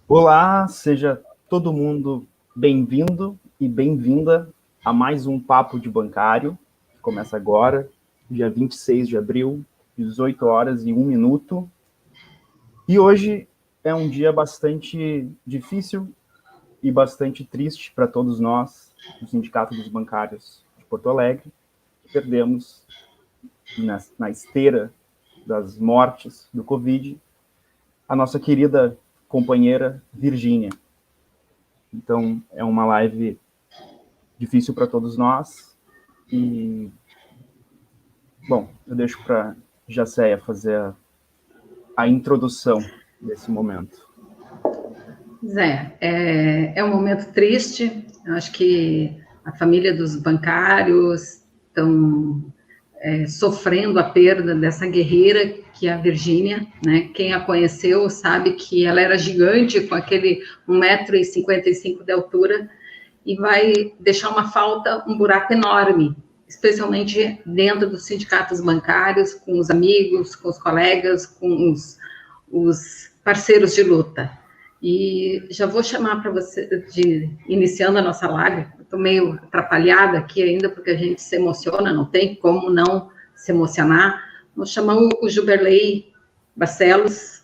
Olá, seja todo mundo bem-vindo e bem-vinda a mais um Papo de Bancário, que começa agora, dia 26 de abril, 18 horas e 1 minuto. E hoje é um dia bastante difícil e bastante triste para todos nós, do Sindicato dos Bancários de Porto Alegre, que perdemos na esteira das mortes do Covid a nossa querida companheira Virgínia. Então, é uma live difícil para todos nós. E, bom, eu deixo para Jacéia fazer a introdução desse momento. Zé, é um momento triste. Eu acho que a família dos bancários estão sofrendo a perda dessa guerreira que é a Virgínia, né? Quem a conheceu sabe que ela era gigante, com aquele 1,55 m de altura, e vai deixar uma falta, um buraco enorme, especialmente dentro dos sindicatos bancários, com os amigos, com os colegas, com os parceiros de luta. E já vou chamar para você, iniciando a nossa live, estou meio atrapalhada aqui ainda, porque a gente se emociona, não tem como não se emocionar. Nós chamamos o Juberley Barcelos,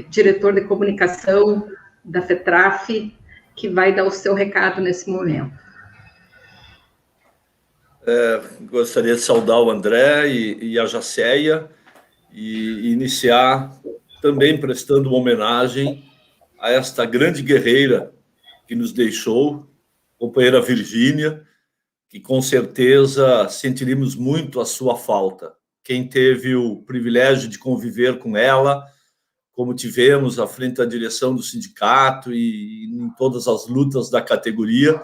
diretor de comunicação da FETRAF, que vai dar o seu recado nesse momento. Gostaria de saudar o André e a Jacéia e iniciar também prestando uma homenagem a esta grande guerreira que nos deixou, companheira Virgínia, que com certeza sentiríamos muito a sua falta. Quem teve o privilégio de conviver com ela, como tivemos à frente da direção do sindicato e em todas as lutas da categoria,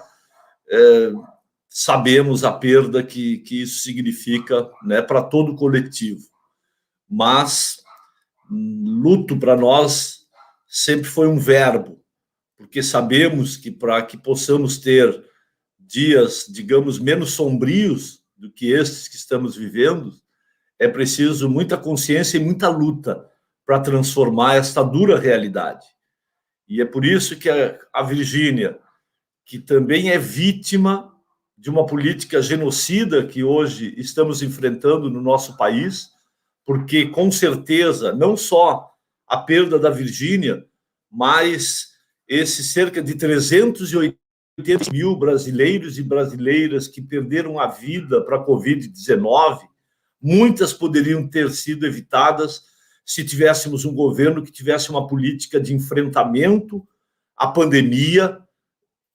sabemos a perda que isso significa, né, para todo o coletivo. Mas luto para nós sempre foi um verbo, porque sabemos que para que possamos ter dias, digamos, menos sombrios do que estes que estamos vivendo, é preciso muita consciência e muita luta para transformar esta dura realidade. E é por isso que a Virgínia, que também é vítima de uma política genocida que hoje estamos enfrentando no nosso país, porque, com certeza, não só a perda da Virgínia, mas esses cerca de 380 mil brasileiros e brasileiras que perderam a vida para a Covid-19, muitas poderiam ter sido evitadas se tivéssemos um governo que tivesse uma política de enfrentamento à pandemia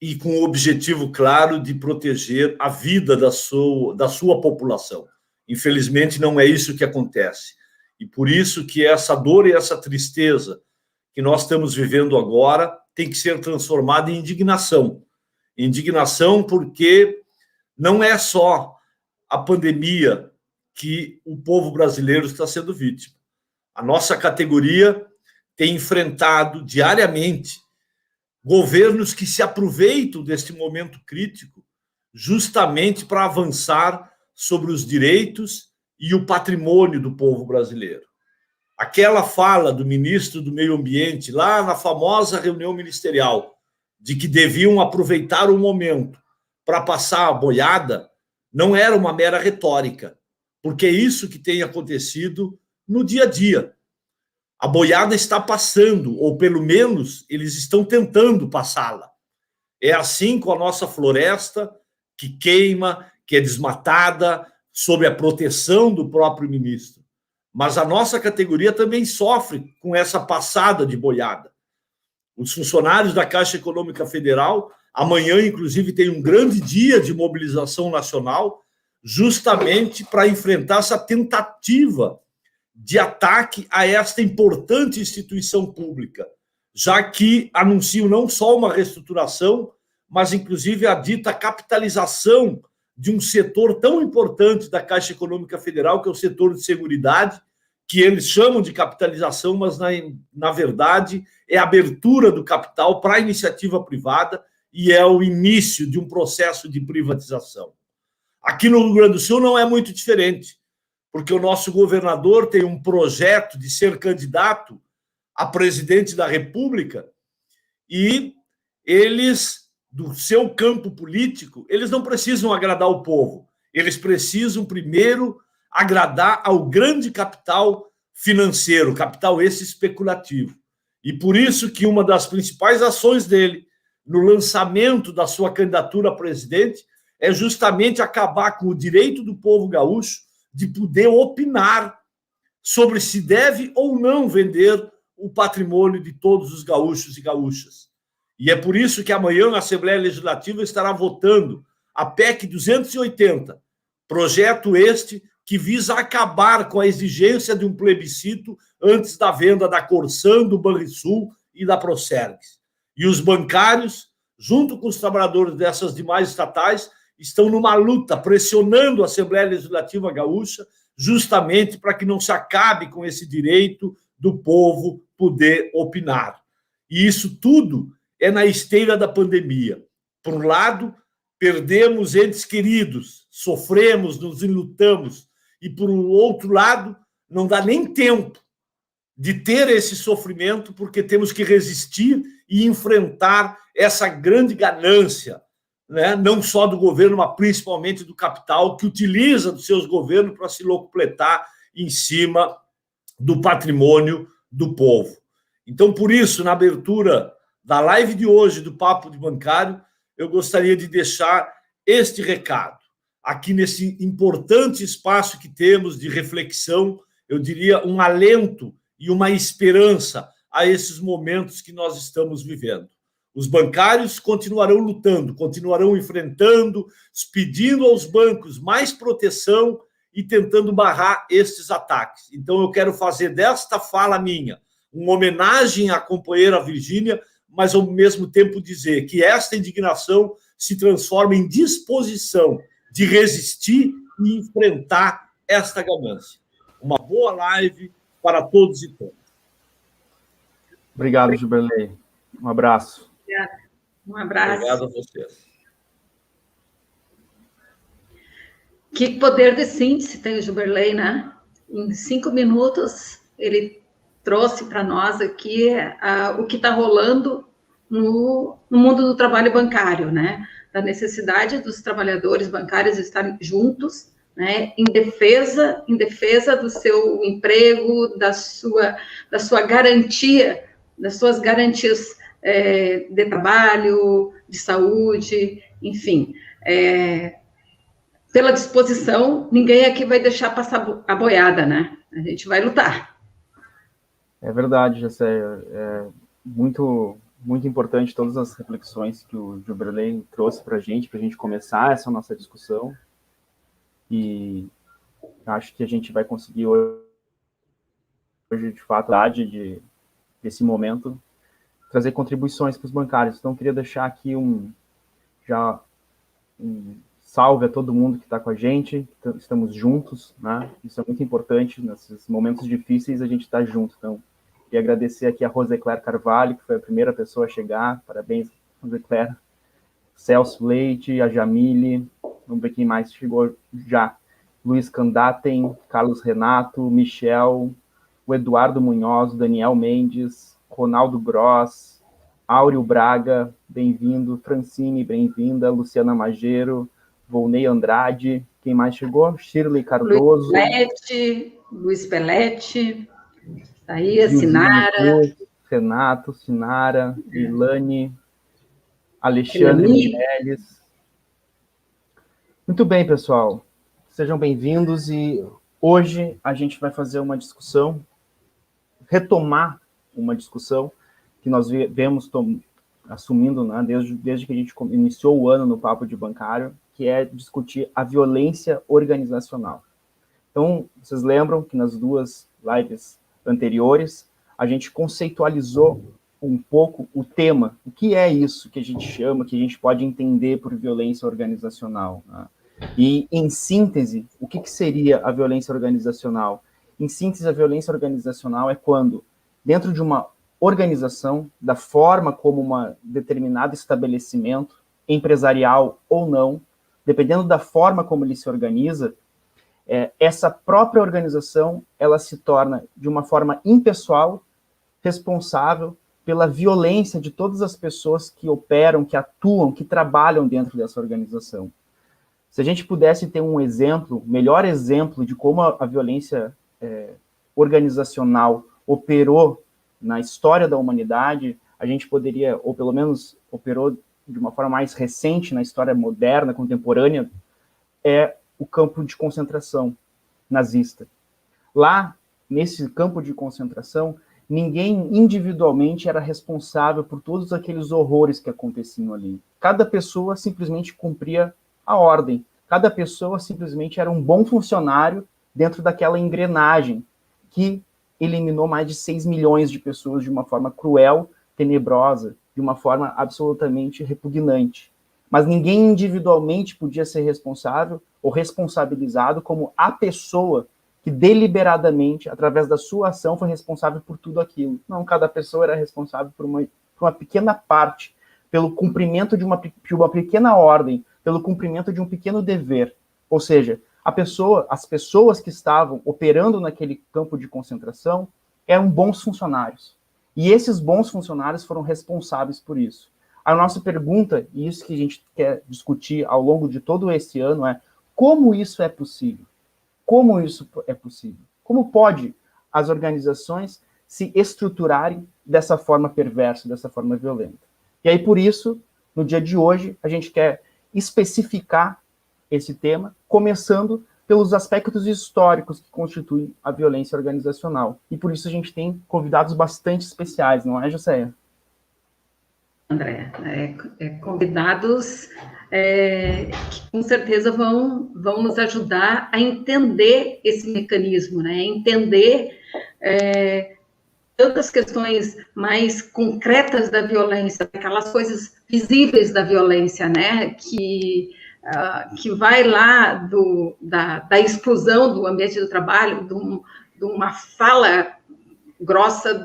e com o objetivo claro de proteger a vida da sua população. Infelizmente, não é isso que acontece. E por isso que essa dor e essa tristeza que nós estamos vivendo agora tem que ser transformada em indignação. Indignação porque não é só a pandemia que o povo brasileiro está sendo vítima. A nossa categoria tem enfrentado diariamente governos que se aproveitam deste momento crítico justamente para avançar sobre os direitos e o patrimônio do povo brasileiro. Aquela fala do ministro do Meio Ambiente, lá na famosa reunião ministerial, de que deviam aproveitar o momento para passar a boiada, não era uma mera retórica, porque é isso que tem acontecido no dia a dia. A boiada está passando, ou pelo menos eles estão tentando passá-la. É assim com a nossa floresta, que queima, que é desmatada, sob a proteção do próprio ministro. Mas a nossa categoria também sofre com essa passada de boiada. Os funcionários da Caixa Econômica Federal, amanhã, inclusive, tem um grande dia de mobilização nacional, justamente para enfrentar essa tentativa de ataque a esta importante instituição pública, já que anunciam não só uma reestruturação, mas inclusive a dita capitalização de um setor tão importante da Caixa Econômica Federal, que é o setor de seguridade, que eles chamam de capitalização, mas na verdade é a abertura do capital para a iniciativa privada e é o início de um processo de privatização. Aqui no Rio Grande do Sul não é muito diferente, porque o nosso governador tem um projeto de ser candidato a presidente da República e eles, do seu campo político, eles não precisam agradar o povo, eles precisam primeiro agradar ao grande capital financeiro, capital esse especulativo. E por isso que uma das principais ações dele no lançamento da sua candidatura a presidente é justamente acabar com o direito do povo gaúcho de poder opinar sobre se deve ou não vender o patrimônio de todos os gaúchos e gaúchas. E é por isso que amanhã a Assembleia Legislativa estará votando a PEC 280, projeto este que visa acabar com a exigência de um plebiscito antes da venda da Corsan, do Banrisul e da Procergs. E os bancários, junto com os trabalhadores dessas demais estatais, estão numa luta, pressionando a Assembleia Legislativa Gaúcha, justamente para que não se acabe com esse direito do povo poder opinar. E isso tudo é na esteira da pandemia. Por um lado, perdemos entes queridos, sofremos, nos enlutamos, e por um outro lado, não dá nem tempo de ter esse sofrimento, porque temos que resistir e enfrentar essa grande ganância, né? Não só do governo, mas principalmente do capital, que utiliza dos seus governos para se locupletar em cima do patrimônio do povo. Então, por isso, na abertura da live de hoje do Papo de Bancário, eu gostaria de deixar este recado. Aqui nesse importante espaço que temos de reflexão, eu diria um alento e uma esperança a esses momentos que nós estamos vivendo. Os bancários continuarão lutando, continuarão enfrentando, pedindo aos bancos mais proteção e tentando barrar estes ataques. Então, eu quero fazer desta fala minha uma homenagem à companheira Virgínia, mas, ao mesmo tempo, dizer que esta indignação se transforma em disposição de resistir e enfrentar esta ganância. Uma boa live para todos e todas. Obrigado, Gilberley. Um abraço. Um abraço. Obrigado a vocês. Que poder de síntese tem o Gilberley, né? Em 5 minutos, ele trouxe para nós aqui o que está rolando no mundo do trabalho bancário, né? Da necessidade dos trabalhadores bancários estarem juntos, né? Em defesa do seu emprego, da sua garantia, das suas garantias de trabalho, de saúde, enfim. Pela disposição, ninguém aqui vai deixar passar a boiada, né? A gente vai lutar. É verdade, Jessé. É muito, muito importante todas as reflexões que o Gilberley trouxe para a gente começar essa nossa discussão. E acho que a gente vai conseguir hoje, de fato, desse momento, trazer contribuições para os bancários. Então, queria deixar aqui um salve a todo mundo que está com a gente, estamos juntos, né? Isso é muito importante, nesses momentos difíceis a gente está junto. Então, queria agradecer aqui a Roseclaire Carvalho, que foi a primeira pessoa a chegar, parabéns, Roseclaire, Celso Leite, a Jamile, vamos ver quem mais chegou já, Luiz Candatem, Carlos Renato, Michel, o Eduardo Munhoz, o Daniel Mendes, Ronaldo Gross, Áureo Braga, bem-vindo, Francine, bem-vinda, Luciana Magero, Volney Andrade, quem mais chegou? Shirley Cardoso. Luiz Pelete, aí Sinara. Renato, Sinara, Ilane, Alexandre Mireles. Muito bem, pessoal. Sejam bem-vindos e hoje a gente vai fazer uma discussão, retomar uma discussão que nós vemos assumindo, né, desde que a gente iniciou o ano no Papo de Bancário, que é discutir a violência organizacional. Então, vocês lembram que nas 2 lives anteriores, a gente conceitualizou um pouco o tema, o que é isso que a gente chama, que a gente pode entender por violência organizacional, né? E, em síntese, o que seria a violência organizacional? Em síntese, a violência organizacional é quando, dentro de uma organização, da forma como um determinado estabelecimento, empresarial ou não, dependendo da forma como ele se organiza, essa própria organização, ela se torna de uma forma impessoal, responsável pela violência de todas as pessoas que operam, que atuam, que trabalham dentro dessa organização. Se a gente pudesse ter um exemplo, melhor exemplo de como a violência organizacional operou na história da humanidade, a gente poderia, ou pelo menos operou de uma forma mais recente na história moderna, contemporânea, é o campo de concentração nazista. Lá, nesse campo de concentração, ninguém individualmente era responsável por todos aqueles horrores que aconteciam ali. Cada pessoa simplesmente cumpria a ordem. Cada pessoa simplesmente era um bom funcionário dentro daquela engrenagem que eliminou mais de 6 milhões de pessoas de uma forma cruel, tenebrosa, de uma forma absolutamente repugnante. Mas ninguém individualmente podia ser responsável ou responsabilizado como a pessoa que deliberadamente, através da sua ação, foi responsável por tudo aquilo. Não, cada pessoa era responsável por uma pequena parte, pelo cumprimento de uma pequena ordem, pelo cumprimento de um pequeno dever. Ou seja, as pessoas que estavam operando naquele campo de concentração eram bons funcionários. E esses bons funcionários foram responsáveis por isso. A nossa pergunta, e isso que a gente quer discutir ao longo de todo esse ano, é como isso é possível? Como isso é possível? Como pode as organizações se estruturarem dessa forma perversa, dessa forma violenta? E aí, por isso, no dia de hoje, a gente quer especificar esse tema, começando pelos aspectos históricos que constituem a violência organizacional. E por isso a gente tem convidados bastante especiais, não é, Joséia? André, convidados que com certeza vão nos ajudar a entender esse mecanismo, né? Entender tantas questões mais concretas da violência, aquelas coisas visíveis da violência, né? Que vai lá da exclusão do ambiente do trabalho, de uma fala grossa,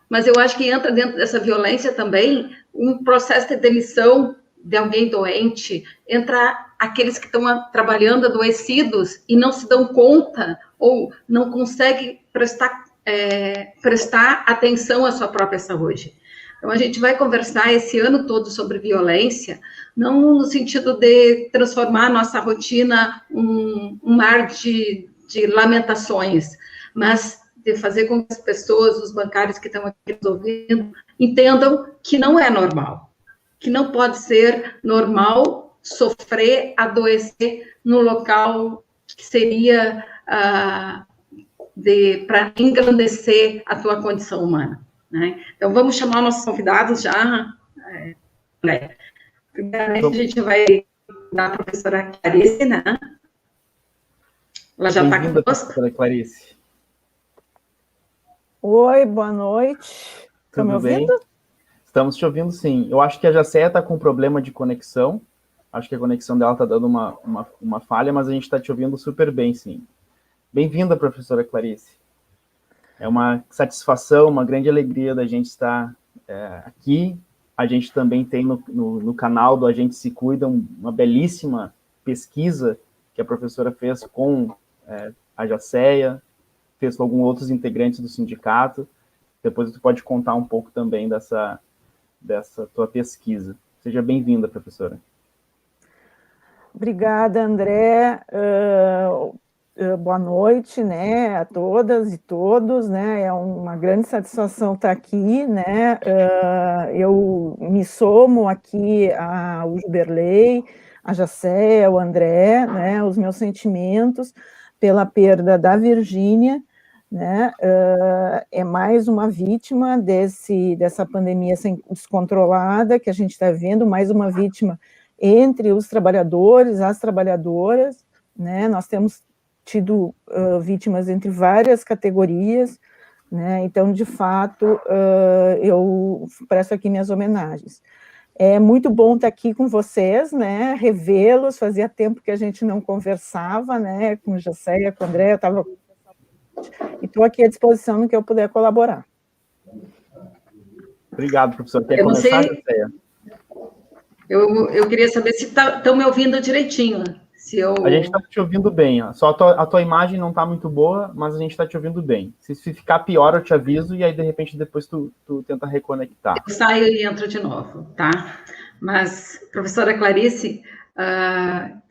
mas eu acho que entra dentro dessa violência também um processo de demissão de alguém doente, entra aqueles que estão trabalhando adoecidos e não se dão conta ou não conseguem prestar atenção à sua própria saúde. Então, a gente vai conversar esse ano todo sobre violência, não no sentido de transformar a nossa rotina um mar de lamentações, mas de fazer com que as pessoas, os bancários que estão aqui nos ouvindo, entendam que não é normal, que não pode ser normal sofrer, adoecer no local que seria para engrandecer a tua condição humana, né? Então, vamos chamar nossos convidados já. Primeiramente, a gente vai dar a professora Clarice, né? Ela já está conosco. Professora Clarice. Oi, boa noite. Estão me ouvindo? Bem? Estamos te ouvindo, sim. Eu acho que a Jacéia está com problema de conexão. Acho que a conexão dela está dando uma falha, mas a gente está te ouvindo super bem, sim. Bem-vinda, professora Clarice. É uma satisfação, uma grande alegria da gente estar aqui. A gente também tem no canal do A Gente Se Cuida uma belíssima pesquisa que a professora fez com a Jacéia, fez com alguns outros integrantes do sindicato. Depois tu pode contar um pouco também dessa tua pesquisa. Seja bem-vinda, professora. Obrigada, André. Boa noite, né, a todas e todos, né, é uma grande satisfação estar aqui, né, eu me somo aqui ao Juberley, a Jacéia, ao André, né, os meus sentimentos pela perda da Virgínia, né, é mais uma vítima dessa pandemia descontrolada que a gente está vendo, mais uma vítima entre os trabalhadores, as trabalhadoras, né, nós temos tido vítimas entre várias categorias, né, então, de fato, eu presto aqui minhas homenagens. É muito bom estar aqui com vocês, né, revê-los, fazia tempo que a gente não conversava, né, com o Jacéia, com o André, eu estava... E estou aqui à disposição no que eu puder colaborar. Obrigado, professor. Quer começar, Jacéia? Eu queria saber se estão me ouvindo direitinho, A gente está te ouvindo bem, ó. Só a tua imagem não está muito boa, mas a gente está te ouvindo bem. Se ficar pior, eu te aviso, e aí, de repente, depois tu tenta reconectar. Eu saio e entro de novo, tá? Mas, professora Clarice,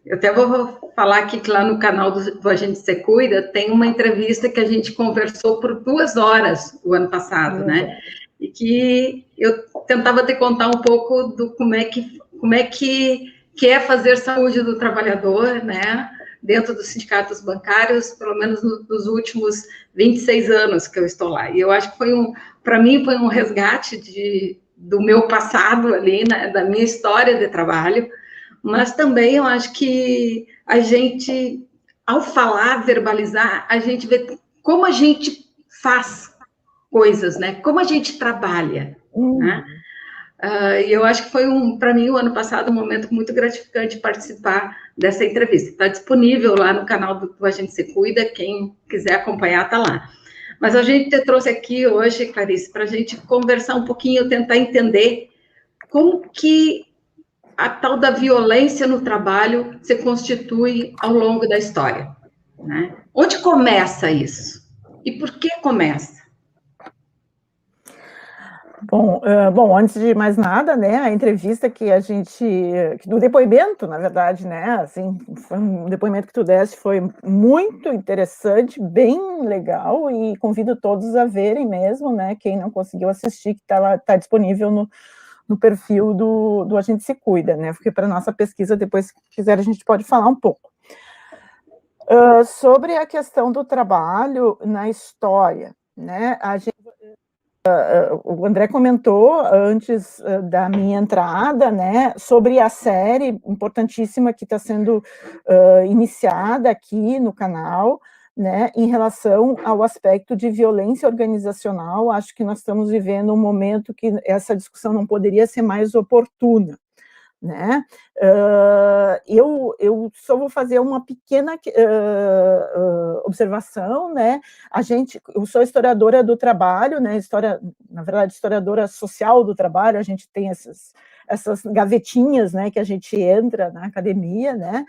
eu até vou falar aqui que lá no canal do A Gente Se Cuida tem uma entrevista que a gente conversou por 2 horas o ano passado, né? E que eu tentava te contar um pouco do como é que é fazer saúde do trabalhador, né? Dentro dos sindicatos bancários, pelo menos nos últimos 26 anos que eu estou lá. E eu acho que para mim, foi um resgate do meu passado ali, né, da minha história de trabalho, mas também eu acho que a gente, ao falar, verbalizar, a gente vê como a gente faz coisas, né? Como a gente trabalha, né? E eu acho que foi, para mim, o ano passado, um momento muito gratificante participar dessa entrevista. Está disponível lá no canal do A Gente Se Cuida, quem quiser acompanhar está lá. Mas a gente te trouxe aqui hoje, Clarice, para a gente conversar um pouquinho, tentar entender como que a tal da violência no trabalho se constitui ao longo da história, né? Onde começa isso? E por que começa? Bom, antes de mais nada, né, a entrevista do depoimento, na verdade, né, assim, foi um depoimento que tu deste, foi muito interessante, bem legal, e convido todos a verem mesmo, né, quem não conseguiu assistir, que tá disponível no perfil do A Gente Se Cuida, né, porque para nossa pesquisa, depois, se quiser, a gente pode falar um pouco. Sobre a questão do trabalho na história, né, o André comentou antes da minha entrada, né, sobre a série importantíssima que está sendo iniciada aqui no canal, né, em relação ao aspecto de violência organizacional. Acho que nós estamos vivendo um momento que essa discussão não poderia ser mais oportuna, né? Eu só vou fazer uma pequena observação, né? Eu sou historiadora do trabalho, né? Na verdade, historiadora social do trabalho. A gente tem essas gavetinhas, né? Que a gente entra na academia, né?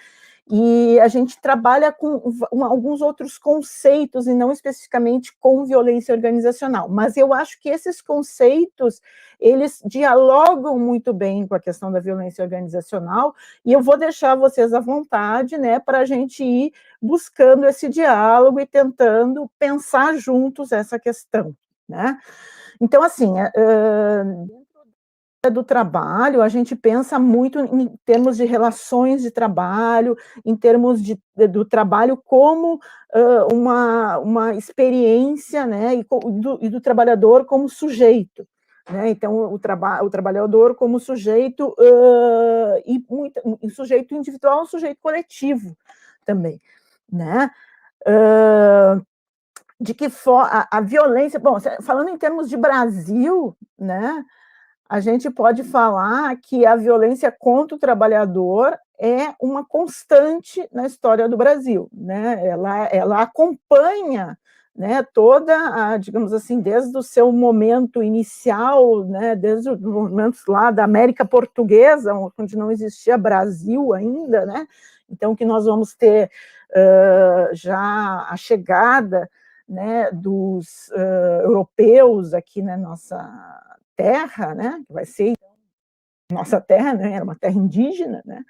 E a gente trabalha com alguns outros conceitos, e não especificamente com violência organizacional, mas eu acho que esses conceitos, eles dialogam muito bem com a questão da violência organizacional, e eu vou deixar vocês à vontade, né, para a gente ir buscando esse diálogo e tentando pensar juntos essa questão, né? Então, assim, do trabalho, a gente pensa muito em termos de relações de trabalho, em termos do trabalho como uma experiência, né, e do trabalhador como sujeito, né? Então, o trabalhador como sujeito, e sujeito individual, sujeito coletivo também, né? De que forma a violência, bom, falando em termos de Brasil, né, a gente pode falar que a violência contra o trabalhador é uma constante na história do Brasil, né? Ela acompanha, né, digamos assim, desde o seu momento inicial, né, desde os momentos lá da América Portuguesa, onde não existia Brasil ainda, né? Então, que nós vamos ter já a chegada, né, dos europeus aqui na nossa terra, né, que vai ser nossa terra, né, era uma terra indígena, né,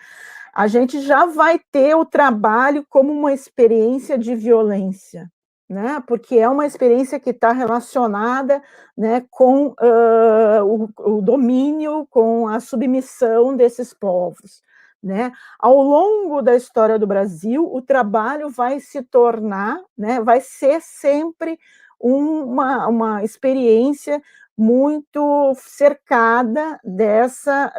a gente já vai ter o trabalho como uma experiência de violência, né, porque é uma experiência que está relacionada, né, com o domínio, com a submissão desses povos, né. Ao longo da história do Brasil, o trabalho vai se tornar, né, vai ser sempre uma experiência muito cercada dessa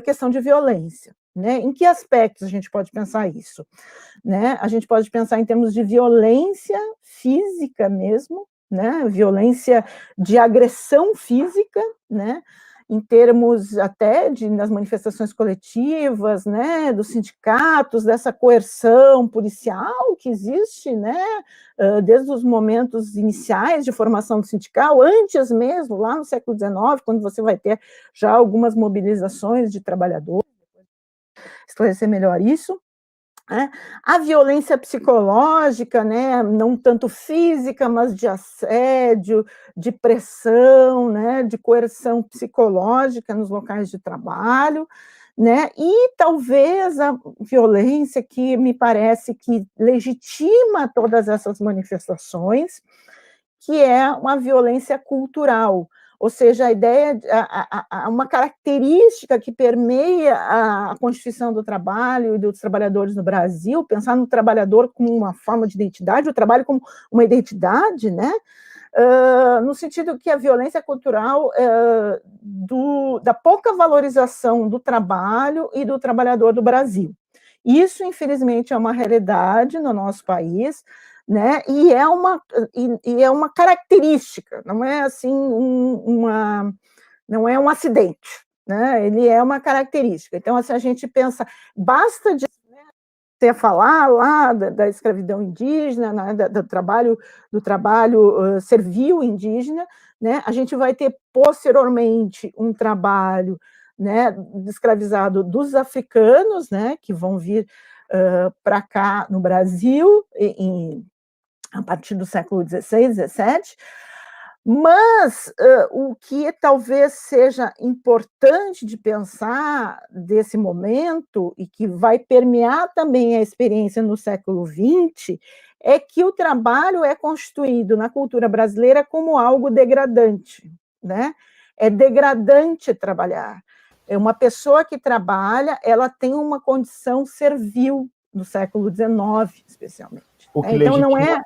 questão de violência, né? Em que aspectos a gente pode pensar isso, né? A gente pode pensar em termos de violência física mesmo, né? Violência de agressão física, né? Em termos até das manifestações coletivas, né, dos sindicatos, dessa coerção policial que existe, né, desde os momentos iniciais de formação do sindical, antes mesmo, lá no século XIX, quando você vai ter já algumas mobilizações de trabalhadores, esclarecer melhor isso, né? A violência psicológica, né, não tanto física, mas de assédio, de pressão, né, de coerção psicológica nos locais de trabalho, né, e talvez a violência que me parece que legitima todas essas manifestações, que é uma violência cultural, ou seja, a ideia, uma característica que permeia a Constituição do Trabalho e dos trabalhadores no Brasil, pensar no trabalhador como uma forma de identidade, o trabalho como uma identidade, né? No sentido que a violência cultural da pouca valorização do trabalho e do trabalhador do Brasil. Isso, infelizmente, é uma realidade no nosso país, né? E é uma característica, não é assim não é um acidente, né? Ele é uma característica. Então, assim, a gente pensa, basta de você falar lá da escravidão indígena, né, do trabalho servil indígena, né? A gente vai ter posteriormente um trabalho, né, escravizado dos africanos, né, que vão vir para cá no Brasil a partir do século XVI, XVII, mas o que talvez seja importante de pensar desse momento, e que vai permear também a experiência no século XX, é que o trabalho é constituído na cultura brasileira como algo degradante, né? É degradante trabalhar. É uma pessoa que trabalha, ela tem uma condição servil no século XIX, especialmente. Então, não é...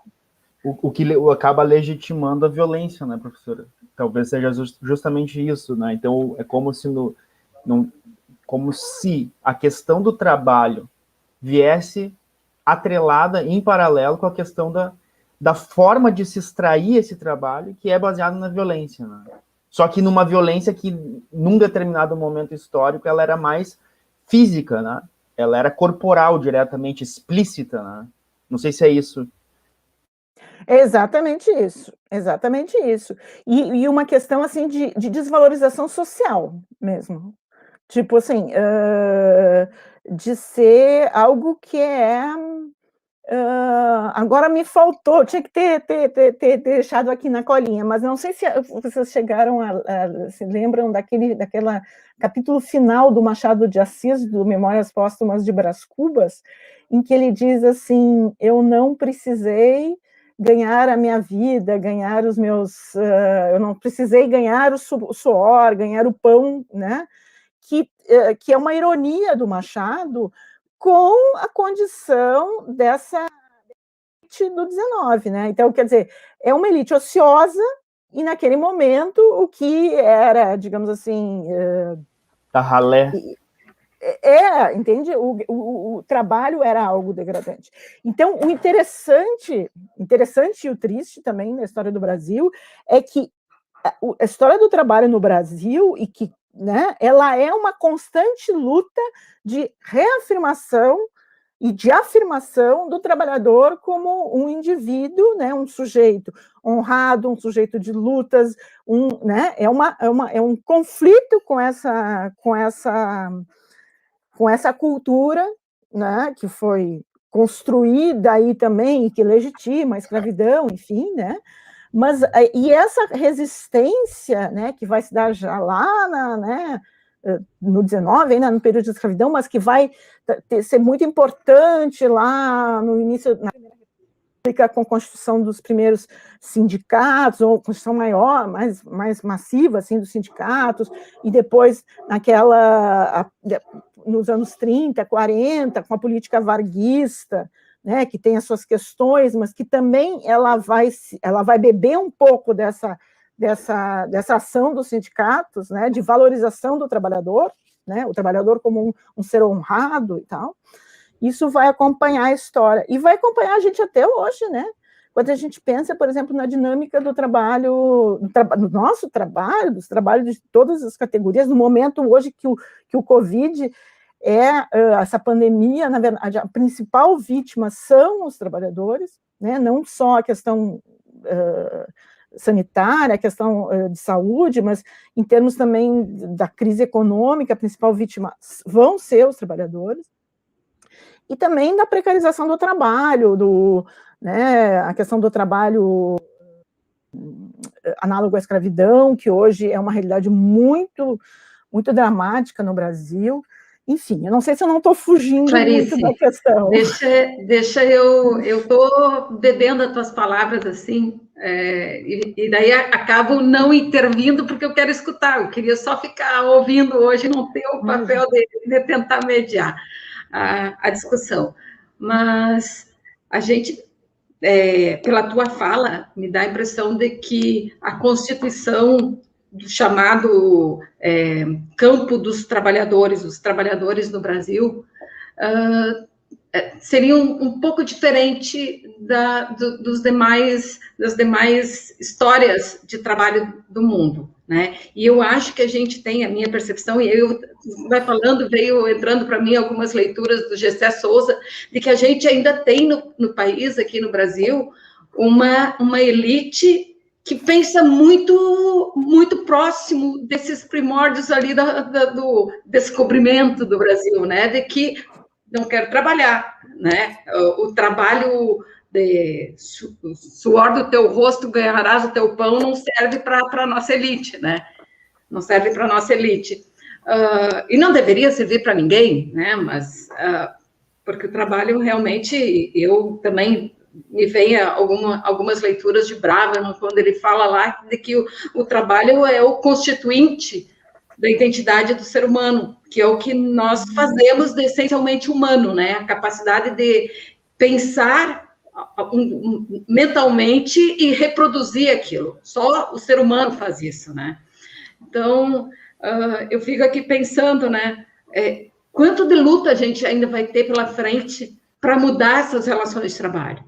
O que acaba legitimando a violência, né, professora? Talvez seja justamente isso, né? Então, é como se a questão do trabalho viesse atrelada em paralelo com a questão da forma de se extrair esse trabalho, que é baseado na violência, né? Só que numa violência que, num determinado momento histórico, ela era mais física, né? Ela era corporal, diretamente, explícita, né? Não sei se é isso. É exatamente isso, exatamente isso. E uma questão, assim, de desvalorização social mesmo. Tipo assim, de ser algo que é... agora me faltou, tinha que ter deixado aqui na colinha, mas não sei se vocês chegaram se lembram daquela capítulo final do Machado de Assis, do Memórias Póstumas de Brás Cubas, em que ele diz assim: eu não precisei ganhar a minha vida, ganhar os meus... eu não precisei ganhar o suor, ganhar o pão, né? Que é uma ironia do Machado com a condição dessa elite do 19, né? Então, quer dizer, é uma elite ociosa, e naquele momento o que era, digamos assim... da ralé. Entende? O trabalho era algo degradante. Então, o interessante e o triste também na história do Brasil é que a história do trabalho no Brasil, e que, né, ela é uma constante luta de reafirmação e de afirmação do trabalhador como um indivíduo, né, um sujeito honrado, um sujeito de lutas, né, é um conflito com essa cultura, né, que foi construída aí também, e que legitima a escravidão, enfim, né? Mas, e essa resistência, né, que vai se dar já lá no 19, ainda no período de escravidão, mas que vai ser muito importante lá no início, na República, com a constituição dos primeiros sindicatos, ou constituição maior, mais massiva, assim, dos sindicatos, e depois nos anos 30, 40, com a política varguista, né, que tem as suas questões, mas que também ela vai beber um pouco dessa ação dos sindicatos, né, de valorização do trabalhador, né, o trabalhador como um ser honrado e tal. Isso vai acompanhar a história, e vai acompanhar a gente até hoje, né? Quando a gente pensa, por exemplo, na dinâmica do trabalho, do nosso trabalho, dos trabalhos de todas as categorias, no momento hoje que o Covid essa pandemia, na verdade, a principal vítima são os trabalhadores, né? Não só a questão sanitária, a questão de saúde, mas em termos também da crise econômica, a principal vítima vão ser os trabalhadores. e também da precarização do trabalho, né, a questão do trabalho análogo à escravidão, que hoje é uma realidade muito, muito dramática no Brasil. Enfim, eu não sei se eu não estou fugindo Clarice, muito da questão. Deixa eu estou bebendo as tuas palavras assim, e daí acabo não intervindo porque eu quero escutar, eu queria só ficar ouvindo hoje, não ter o papel de tentar mediar a discussão. Mas a gente, pela tua fala, me dá a impressão de que a Constituição do chamado campo dos trabalhadores, os trabalhadores no Brasil, seria um pouco diferente das demais histórias de trabalho do mundo, né? E eu acho que a gente tem, a minha percepção, e eu vai falando, veio entrando para mim algumas leituras do Gessé Souza, de que a gente ainda tem no país, aqui no Brasil, uma elite que pensa muito, muito próximo desses primórdios ali do descobrimento do Brasil, né? De que não quero trabalhar, né? O trabalho de suor do teu rosto, ganharás o teu pão, não serve para a nossa elite, né? Não serve para a nossa elite. E não deveria servir para ninguém, né? Mas porque o trabalho realmente, eu também me vem algumas leituras de Braverman, quando ele fala lá de que o trabalho é o constituinte da identidade do ser humano, que é o que nós fazemos de essencialmente humano, né? A capacidade de pensar mentalmente e reproduzir aquilo. Só o ser humano faz isso, né? Então, eu fico aqui pensando, né? Quanto de luta a gente ainda vai ter pela frente para mudar essas relações de trabalho?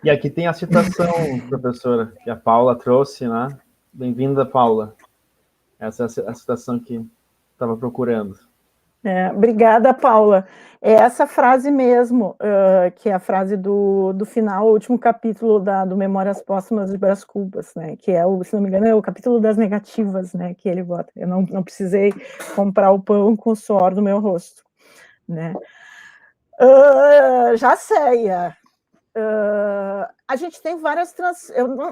E aqui tem a citação, professora, que a Paula trouxe, né? Bem-vinda, Paula. Essa é a citação que estava procurando. Obrigada, Paula. É essa frase mesmo, que é a frase do final, o último capítulo do Memórias Póstumas de Brás Cubas, né? Que é, se não me engano, é o capítulo das negativas, né? Que ele bota. Eu não precisei comprar o pão com o suor do meu rosto, né? Jaceia. A gente tem várias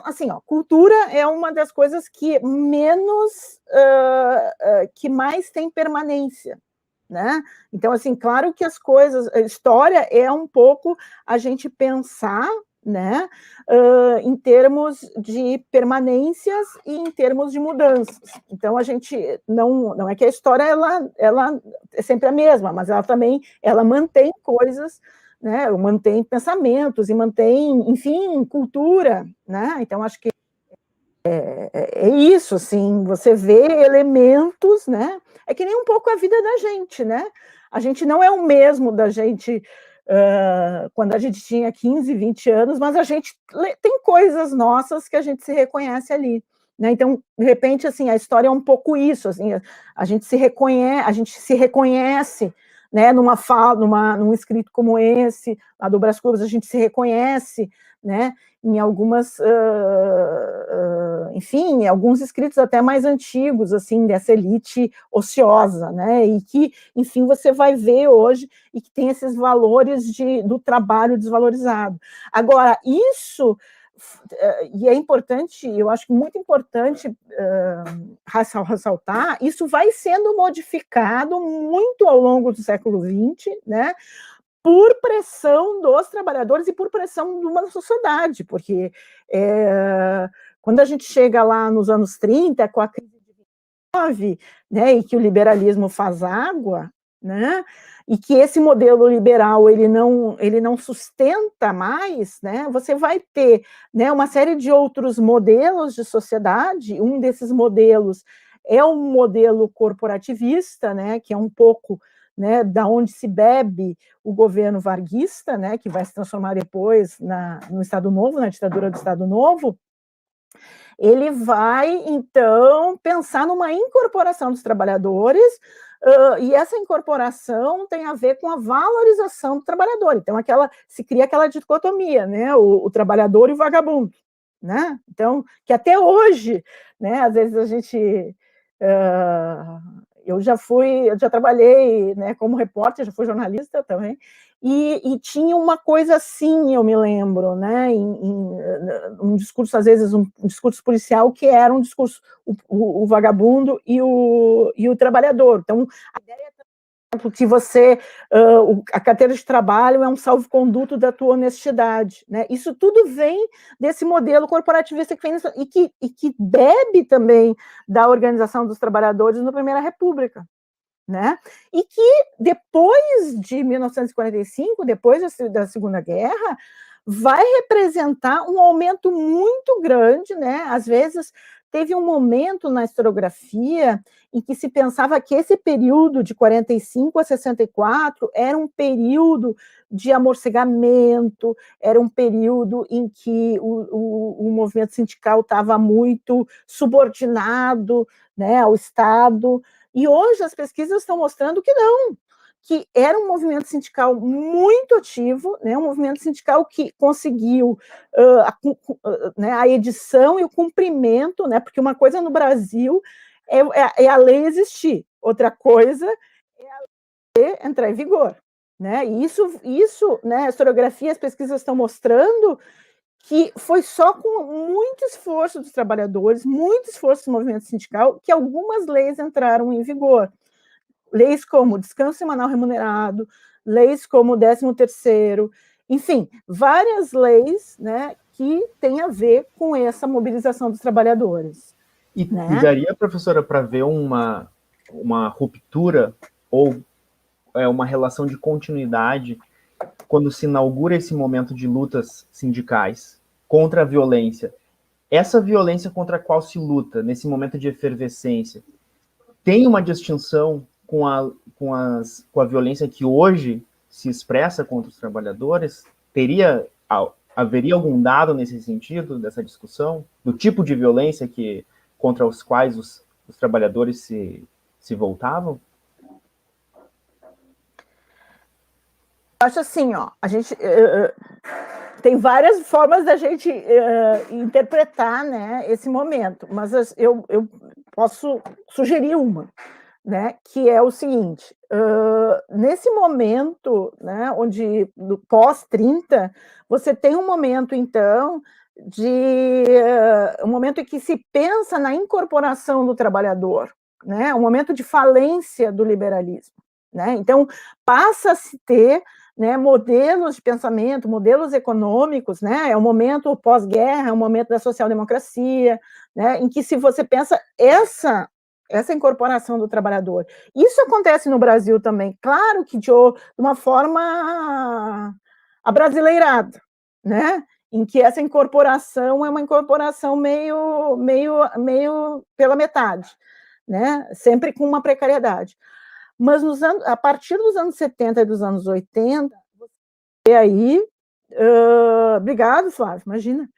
assim, cultura é uma das coisas que menos que mais tem permanência, né? Então, assim, claro que as coisas, a história é um pouco a gente pensar, né, em termos de permanências e em termos de mudanças. Então, a gente não é que a história ela é sempre a mesma, mas ela mantém coisas, né, mantém pensamentos e mantém, enfim, cultura, né? Então, acho que é isso, assim, você vê elementos, né? É que nem um pouco a vida da gente, né? A gente não é o mesmo da gente quando a gente tinha 15, 20 anos, mas a gente tem coisas nossas que a gente se reconhece ali, né? Então, de repente, assim, a história é um pouco isso, assim, a gente se reconhece, né, num escrito como esse, lá do Brás Cubas, a gente se reconhece, né, em algumas, enfim, alguns escritos até mais antigos, assim, dessa elite ociosa, né, e que, enfim, você vai ver hoje, e que tem esses valores do trabalho desvalorizado. Agora, isso, e é importante, eu acho muito importante ressaltar, isso vai sendo modificado muito ao longo do século XX, né, por pressão dos trabalhadores e por pressão de uma sociedade, porque quando a gente chega lá nos anos 30, com a crise de 29, né, e que o liberalismo faz água, né, e que esse modelo liberal ele não sustenta mais, né, você vai ter, né, uma série de outros modelos de sociedade. Um desses modelos é um modelo corporativista, né, que é um pouco, né, da onde se bebe o governo varguista, né, que vai se transformar depois no Estado Novo, na ditadura do Estado Novo. Ele vai, então, pensar numa incorporação dos trabalhadores, e essa incorporação tem a ver com a valorização do trabalhador. Então, se cria aquela dicotomia, né, o trabalhador e o vagabundo, né? Então, que até hoje, né, às vezes a gente eu já trabalhei, né, como repórter, já fui jornalista também, e tinha uma coisa assim, eu me lembro, né, um discurso, às vezes, um discurso policial que era um discurso, o vagabundo e o trabalhador. Então, a ideia que você, a carteira de trabalho é um salvo-conduto da tua honestidade, né? Isso tudo vem desse modelo corporativista que vem e que bebe também da organização dos trabalhadores na Primeira República, né? E que depois de 1945, depois da Segunda Guerra, vai representar um aumento muito grande, né? Às vezes teve um momento na historiografia em que se pensava que esse período de 45 a 64 era um período de amorcegamento, era um período em que o movimento sindical estava muito subordinado, né, ao Estado, e hoje as pesquisas estão mostrando que não, que era um movimento sindical muito ativo, né, um movimento sindical que conseguiu né, a edição e o cumprimento, né, porque uma coisa no Brasil é a lei existir, outra coisa é a lei entrar em vigor. Né? E isso, né, a historiografia, as pesquisas estão mostrando que foi só com muito esforço dos trabalhadores, muito esforço do movimento sindical, que algumas leis entraram em vigor. Leis como descanso semanal remunerado, leis como o 13º, enfim, várias leis, né, que têm a ver com essa mobilização dos trabalhadores. E né? daria, professora, para ver uma ruptura ou uma relação de continuidade quando se inaugura esse momento de lutas sindicais contra a violência. Essa violência contra a qual se luta nesse momento de efervescência tem uma distinção com a violência que hoje se expressa contra os trabalhadores? Haveria algum dado nesse sentido, dessa discussão, do tipo de violência contra os quais os trabalhadores se voltavam? Acho assim, ó, a gente tem várias formas da gente interpretar, né, esse momento, mas eu posso sugerir uma, né, que é o seguinte: nesse momento, né, onde no pós-30, você tem um momento, então, um momento em que se pensa na incorporação do trabalhador, né, um momento de falência do liberalismo, né? Então passa a se ter, né, modelos de pensamento, modelos econômicos, né? É o momento pós-guerra, é o momento da social-democracia, né, em que se você pensa essa incorporação do trabalhador. Isso acontece no Brasil também, claro que de uma forma abrasileirada, né? Em que essa incorporação é uma incorporação meio pela metade, né? Sempre com uma precariedade. Mas a partir dos anos 70 e dos anos 80, você aí, obrigado, Flávio, imagina,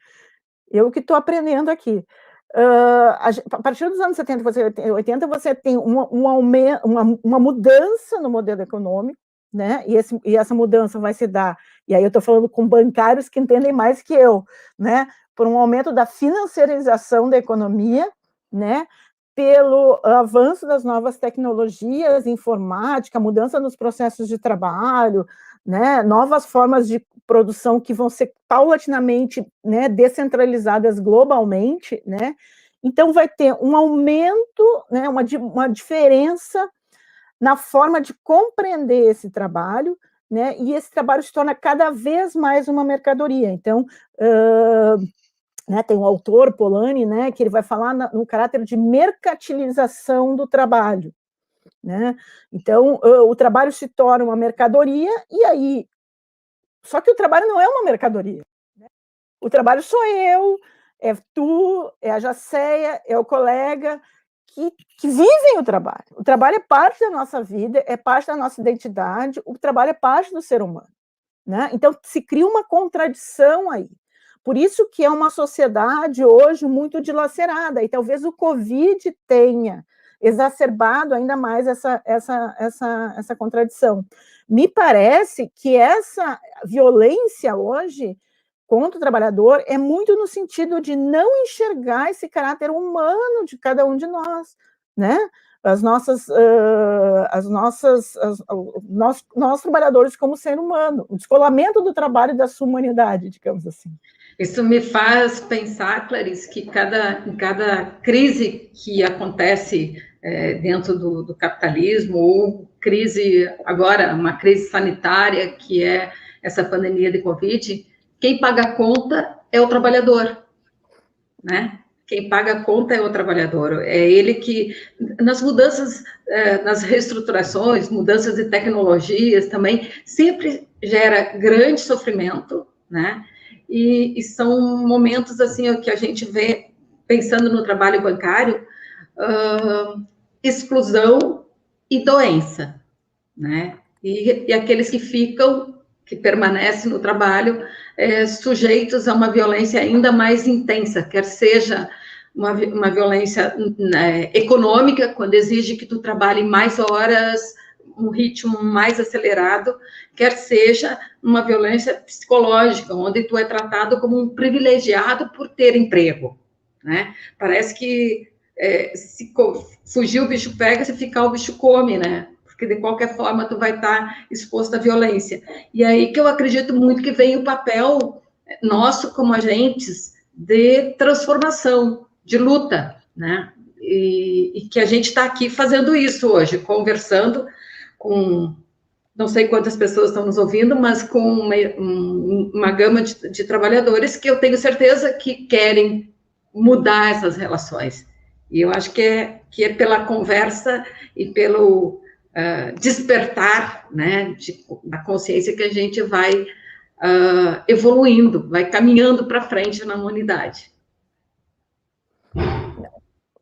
eu que estou aprendendo aqui. A partir dos anos 70 e 80, você tem uma mudança no modelo econômico, né? E essa mudança vai se dar, e aí eu estou falando com bancários que entendem mais que eu, né? Por um aumento da financiarização da economia, né? Pelo avanço das novas tecnologias, informática, mudança nos processos de trabalho, né, novas formas de produção que vão ser paulatinamente, né, descentralizadas globalmente, né? Então vai ter um aumento, né, uma diferença na forma de compreender esse trabalho, né? E esse trabalho se torna cada vez mais uma mercadoria. Então, né, tem um autor, Polanyi, né, que ele vai falar no caráter de mercantilização do trabalho, né? Então, o trabalho se torna uma mercadoria, e aí... Só que o trabalho não é uma mercadoria, né? O trabalho sou eu, é tu, é a Jacéia, é o colega que vivem o trabalho. O trabalho é parte da nossa vida, é parte da nossa identidade, o trabalho é parte do ser humano, né? Então, se cria uma contradição aí. Por isso que é uma sociedade hoje muito dilacerada, e talvez o Covid tenha exacerbado ainda mais essa contradição. Me parece que essa violência hoje contra o trabalhador é muito no sentido de não enxergar esse caráter humano de cada um de nós, né? Nós trabalhadores como ser humano, o descolamento do trabalho e da sua humanidade, digamos assim. Isso me faz pensar, Clarice, que em cada crise que acontece dentro do capitalismo, ou crise, agora, uma crise sanitária, que é essa pandemia de Covid, quem paga a conta é o trabalhador, né? Quem paga a conta é o trabalhador, é ele que, nas mudanças, nas reestruturações, mudanças de tecnologias também, sempre gera grande sofrimento, né? E são momentos, assim, que a gente vê, pensando no trabalho bancário, exclusão e doença, né? E aqueles que permanecem no trabalho, sujeitos a uma violência ainda mais intensa, quer seja uma violência econômica, quando exige que tu trabalhe mais horas, um ritmo mais acelerado, quer seja uma violência psicológica, onde tu é tratado como um privilegiado por ter emprego, né? Parece que se fugir o bicho pega, se ficar o bicho come, né? Porque de qualquer forma tu vai estar exposto à violência. E aí que eu acredito muito que vem o papel nosso como agentes de transformação, de luta, né? E que a gente está aqui fazendo isso hoje, conversando com, não sei quantas pessoas estão nos ouvindo, mas com uma gama de trabalhadores que eu tenho certeza que querem mudar essas relações. E eu acho que é pela conversa e pelo despertar, né, da consciência que a gente vai evoluindo, vai caminhando para frente na humanidade.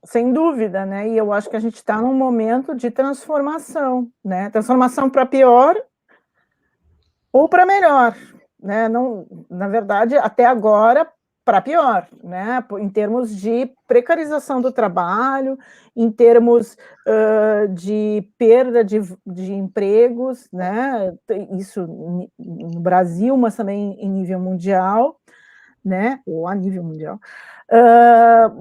Sem dúvida, né? E eu acho que a gente está num momento de transformação, né? Transformação para pior ou para melhor, né? Não, na verdade, até agora, para pior, né? Em termos de precarização do trabalho, em termos de perda de empregos, né? Isso no Brasil, mas também em nível mundial, né? Ou a nível mundial.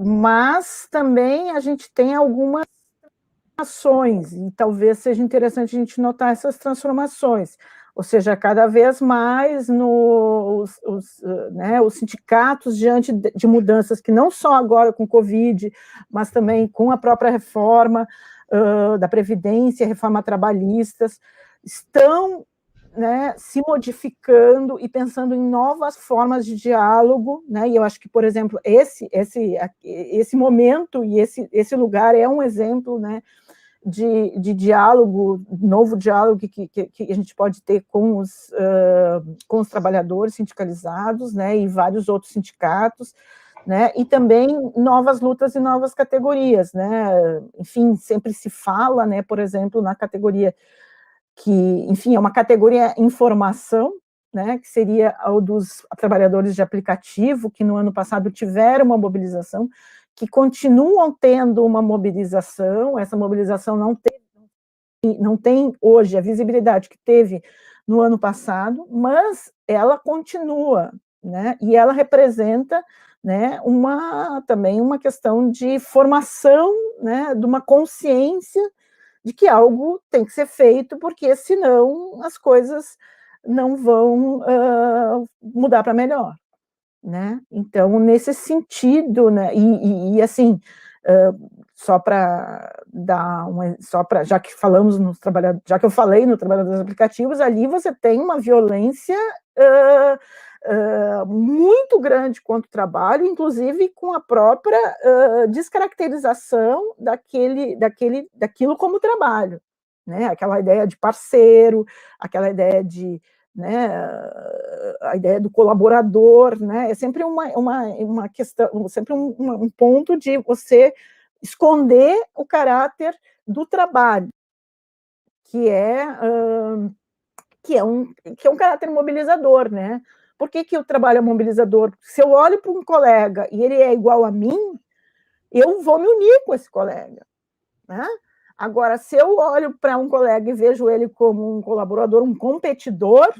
Mas também a gente tem algumas transformações, e talvez seja interessante a gente notar essas transformações, ou seja, cada vez mais os sindicatos, diante de mudanças que não só agora com o Covid, mas também com a própria reforma da Previdência, reforma trabalhistas, estão, né, se modificando e pensando em novas formas de diálogo, né, e eu acho que, por exemplo, esse momento e esse lugar é um exemplo, né, de diálogo, novo diálogo que a gente pode ter com os trabalhadores sindicalizados, né, e vários outros sindicatos, né, e também novas lutas e novas categorias, né, enfim, sempre se fala, né, por exemplo, na categoria que, enfim, é uma categoria informação, né, que seria o dos trabalhadores de aplicativo, que no ano passado tiveram uma mobilização, que continuam tendo uma mobilização, essa mobilização não tem hoje a visibilidade que teve no ano passado, mas ela continua, né, e ela representa, né, também uma questão de formação, né, de uma consciência de que algo tem que ser feito, porque senão as coisas não vão mudar para melhor, né? Então, nesse sentido, né, e assim, só para dar já que falamos nos trabalhadores, já que eu falei no trabalhadores aplicativos, ali você tem uma violência muito grande contra o trabalho, inclusive com a própria descaracterização daquilo como trabalho, né? Aquela ideia de parceiro, aquela ideia de, né, a ideia do colaborador, né? É sempre uma questão, sempre um ponto de você esconder o caráter do trabalho, que é um caráter mobilizador, né? Por que o trabalho é mobilizador? Se eu olho para um colega e ele é igual a mim, eu vou me unir com esse colega, né? Agora, se eu olho para um colega e vejo ele como um colaborador, um competidor,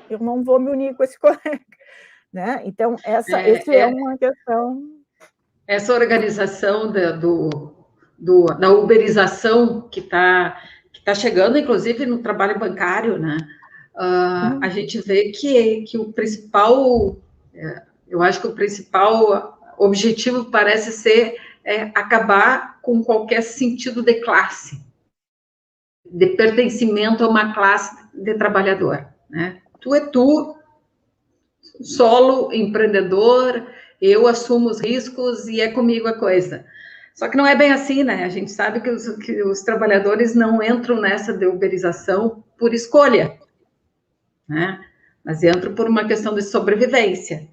eu não vou me unir com esse colega, né? Então, essa é uma questão. Essa organização da uberização que tá chegando, inclusive, no trabalho bancário, né? A gente vê que o principal, eu acho que o principal objetivo parece ser acabar com qualquer sentido de classe, de pertencimento a uma classe de trabalhador, né? Tu é tu, solo, empreendedor, eu assumo os riscos e é comigo a coisa. Só que não é bem assim, né? A gente sabe que os trabalhadores não entram nessa de uberização por escolha, né? Mas entram por uma questão de sobrevivência.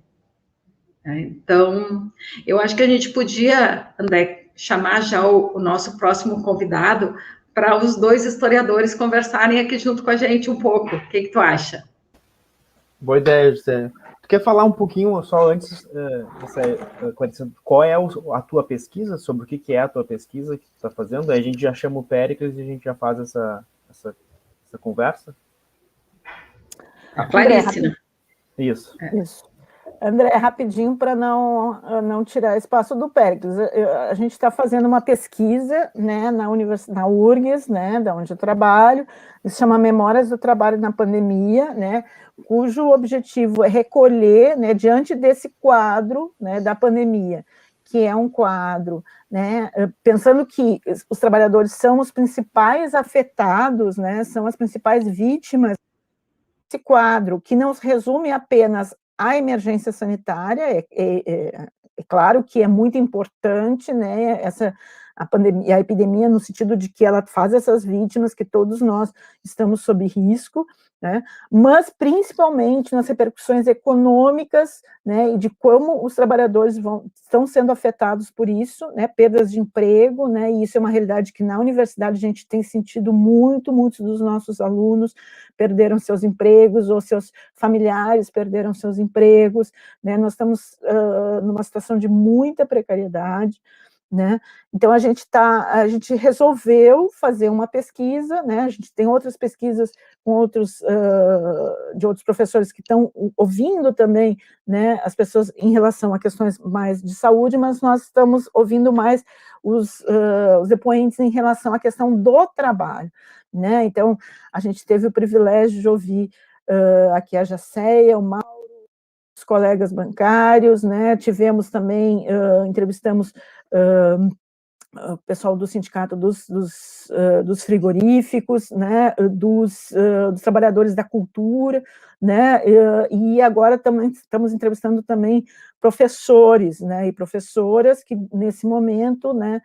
Então, eu acho que a gente podia, André, chamar já o nosso próximo convidado para os dois historiadores conversarem aqui junto com a gente um pouco. O que tu acha? Boa ideia, José. Tu quer falar um pouquinho, só antes, qual é a tua pesquisa, sobre o que é a tua pesquisa que tu está fazendo? Aí a gente já chama o Péricles e a gente já faz essa conversa. A Clarice, né? Isso. Isso. André, rapidinho, para não tirar espaço do Péricles. A gente está fazendo uma pesquisa, né, na URGS, né, da onde eu trabalho, se chama Memórias do Trabalho na Pandemia, né, cujo objetivo é recolher, né, diante desse quadro, né, da pandemia, que é um quadro, né, pensando que os trabalhadores são os principais afetados, né, são as principais vítimas desse quadro, que não se resume apenas à emergência sanitária, é claro que é muito importante, né, a epidemia, no sentido de que ela faz essas vítimas, que todos nós estamos sob risco, né, mas principalmente nas repercussões econômicas, né, e de como os trabalhadores estão sendo afetados por isso, né, perdas de emprego, né, e isso é uma realidade que na universidade a gente tem sentido muitos dos nossos alunos perderam seus empregos, ou seus familiares perderam seus empregos, né, nós estamos numa situação de muita precariedade, né? Então a gente resolveu fazer uma pesquisa, né? A gente tem outras pesquisas com de outros professores que estão ouvindo também, né, as pessoas em relação a questões mais de saúde, mas nós estamos ouvindo mais os depoentes em relação à questão do trabalho, né? Então a gente teve o privilégio de ouvir aqui a Jacéia, o Mauro, os colegas bancários, né? Tivemos também, entrevistamos o pessoal do sindicato dos frigoríficos, né, dos trabalhadores da cultura, né, e agora também estamos entrevistando também professores, né, e professoras que nesse momento, né,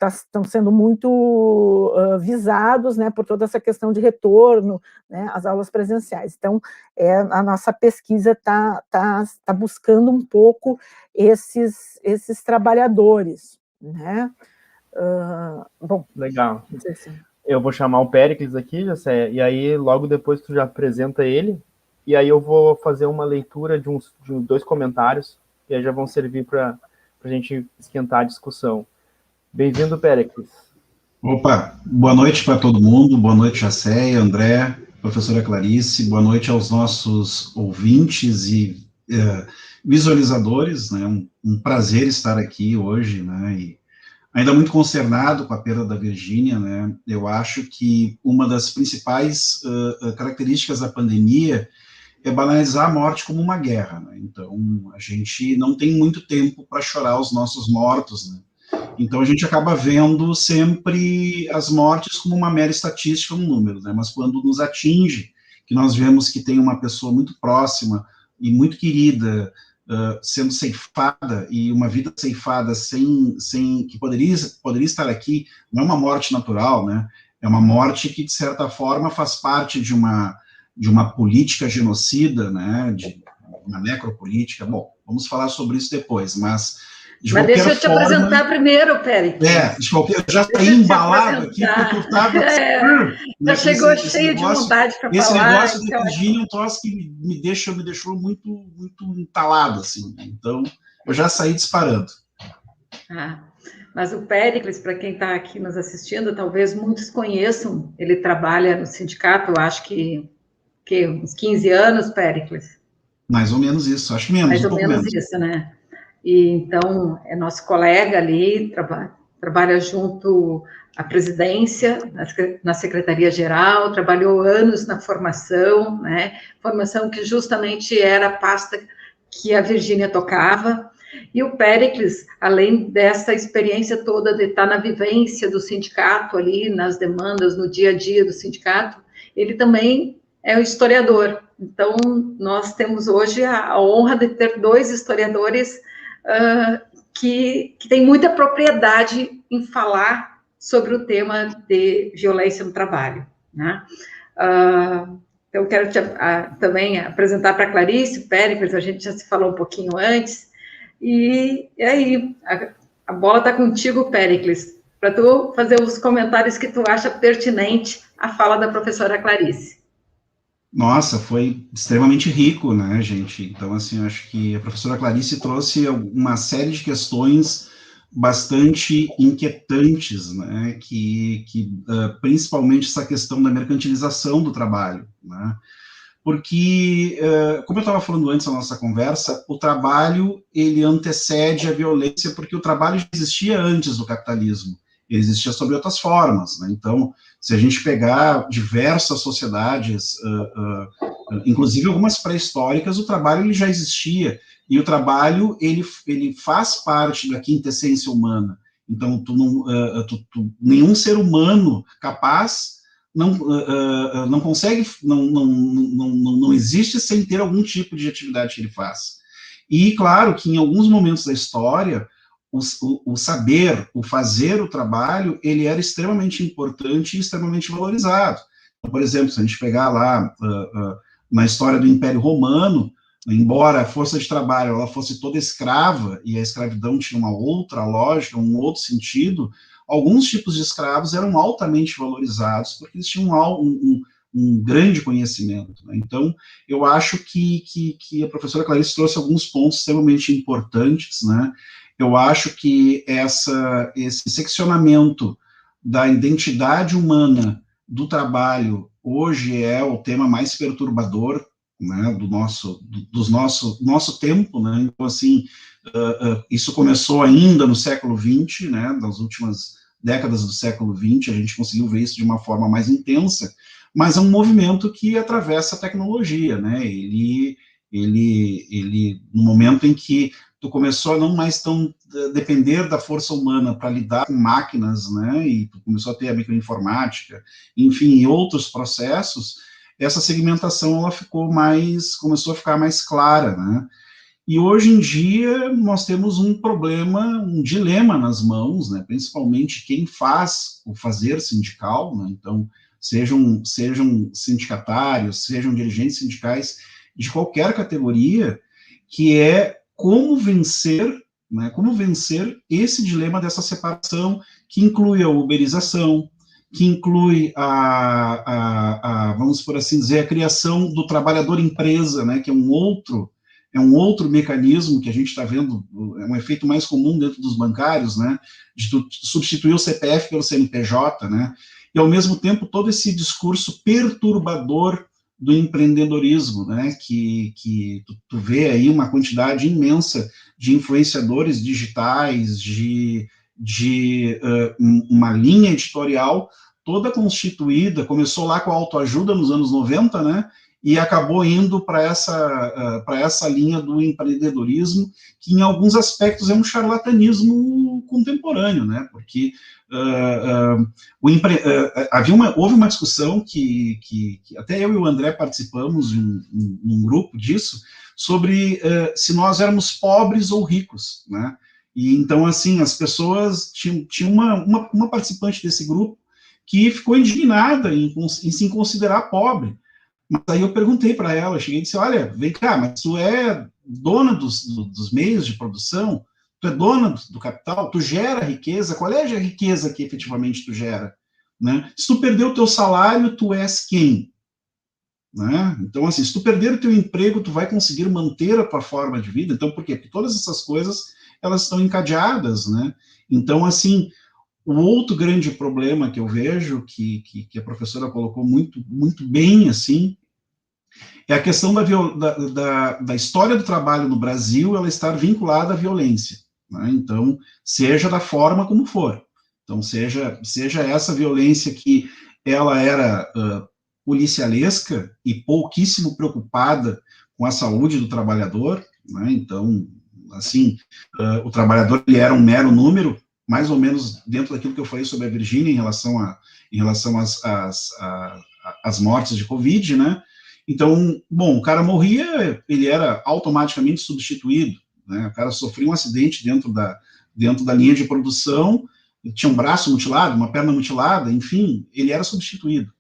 estão sendo muito visados, né, por toda essa questão de retorno, né, às aulas presenciais. Então, a nossa pesquisa está buscando um pouco esses trabalhadores, né? Bom, legal. Eu vou chamar o Péricles aqui, Jacé, e aí logo depois tu já apresenta ele, e aí eu vou fazer uma leitura de dois comentários, que aí já vão servir para a gente esquentar a discussão. Bem-vindo, Péricles. Opa, boa noite para todo mundo, boa noite, Jacé, André, professora Clarice, boa noite aos nossos ouvintes e visualizadores, né? Um prazer estar aqui hoje, né? E ainda muito concernado com a perda da Virgínia, né? Eu acho que uma das principais características da pandemia é banalizar a morte como uma guerra, né? Então, a gente não tem muito tempo para chorar os nossos mortos, né? Então, a gente acaba vendo sempre as mortes como uma mera estatística, um número, né? Mas quando nos atinge, que nós vemos que tem uma pessoa muito próxima e muito querida sendo ceifada, e uma vida ceifada sem que poderia estar aqui, não é uma morte natural, né? É uma morte que, de certa forma, faz parte de uma política genocida, né? De uma necropolítica. Bom, vamos falar sobre isso depois, mas deixa eu te apresentar primeiro, Péricles. De qualquer, já saí embalado aqui, porque eu estava... já chegou cheio de vontade para falar. Esse negócio de Virgínia é um troço que me deixou muito entalado, assim. Então, eu já saí disparando. Mas o Péricles, para quem está aqui nos assistindo, talvez muitos conheçam, ele trabalha no sindicato, eu acho que uns 15 anos, Péricles? Mais ou menos isso, acho que menos, mais ou menos isso, né? E, então, é nosso colega ali, trabalha junto à presidência, na secretaria-geral, trabalhou anos na formação, né? Formação que justamente era a pasta que a Virgínia tocava. E o Péricles, além dessa experiência toda de estar na vivência do sindicato ali, nas demandas, no dia a dia do sindicato, ele também é um historiador. Então, nós temos hoje a honra de ter 2 historiadores que têm muita propriedade em falar sobre o tema de violência no trabalho, né? Eu quero também apresentar para a Clarice, Péricles, a gente já se falou um pouquinho antes, e aí, a bola está contigo, Péricles, para tu fazer os comentários que tu acha pertinente à fala da professora Clarice. Nossa, foi extremamente rico, né, gente? Então, assim, acho que a professora Clarice trouxe uma série de questões bastante inquietantes, né, principalmente essa questão da mercantilização do trabalho, né? Porque, como eu estava falando antes na nossa conversa, o trabalho, ele antecede a violência, porque o trabalho já existia antes do capitalismo, ele existia sob outras formas, né? Então, se a gente pegar diversas sociedades, inclusive algumas pré-históricas, o trabalho ele já existia, e o trabalho, ele faz parte da quintessência humana. Então, nenhum ser humano capaz não consegue, não existe sem ter algum tipo de atividade que ele faz. E, claro, que em alguns momentos da história, o saber, o fazer o trabalho, ele era extremamente importante e extremamente valorizado. Então, por exemplo, se a gente pegar lá na história do Império Romano, embora a força de trabalho ela fosse toda escrava, e a escravidão tinha uma outra lógica, um outro sentido, alguns tipos de escravos eram altamente valorizados, porque eles tinham um grande conhecimento, né? Então, eu acho que a professora Clarice trouxe alguns pontos extremamente importantes, né? Eu acho que esse seccionamento da identidade humana do trabalho hoje é o tema mais perturbador, né, do nosso tempo, né? Então, assim, isso começou ainda no século XX, né, nas últimas décadas do século XX, a gente conseguiu ver isso de uma forma mais intensa, mas é um movimento que atravessa a tecnologia, né? Ele no momento em que tu começou a não mais tão depender da força humana para lidar com máquinas, né, e tu começou a ter a microinformática, enfim, e outros processos, essa segmentação ela começou a ficar mais clara, né? E hoje em dia nós temos um problema, um dilema nas mãos, né? Principalmente quem faz o fazer sindical, né? Então, sejam sindicatários, sejam dirigentes sindicais de qualquer categoria, que é como vencer, né? Como vencer esse dilema dessa separação que inclui a uberização, que inclui vamos por assim dizer, a criação do trabalhador-empresa, né, que é um outro mecanismo que a gente está vendo, é um efeito mais comum dentro dos bancários, né, de substituir o CPF pelo CNPJ, né, e ao mesmo tempo todo esse discurso perturbador do empreendedorismo, né, que tu vê aí uma quantidade imensa de influenciadores digitais, de uma linha editorial toda constituída, começou lá com a autoajuda nos anos 90, né, e acabou indo para essa linha do empreendedorismo, que em alguns aspectos é um charlatanismo contemporâneo, né, porque houve uma discussão que até eu e o André participamos num grupo disso, sobre se nós éramos pobres ou ricos, né, e então, assim, as pessoas, tinha uma participante desse grupo que ficou indignada em se considerar pobre. Mas aí eu perguntei para ela, cheguei e disse, olha, vem cá, mas tu é dona dos meios de produção, tu é dona do capital, tu gera riqueza, qual é a riqueza que efetivamente tu gera? Né? Se tu perder o teu salário, tu és quem? Né? Então, assim, se tu perder o teu emprego, tu vai conseguir manter a tua forma de vida? Então, por quê? Porque todas essas coisas, elas estão encadeadas, né? Então, assim, o outro grande problema que eu vejo, que a professora colocou muito, muito bem, assim, é a questão da história do trabalho no Brasil, ela estar vinculada à violência, né? Então, seja da forma como for. Então, seja essa violência que ela era policialesca e pouquíssimo preocupada com a saúde do trabalhador, né? Então, assim, o trabalhador ele era um mero número, mais ou menos dentro daquilo que eu falei sobre a Virgínia em relação às mortes de Covid, né? Então, bom, o cara morria, ele era automaticamente substituído, né? O cara sofria um acidente dentro da linha de produção, tinha um braço mutilado, uma perna mutilada, enfim, ele era substituído.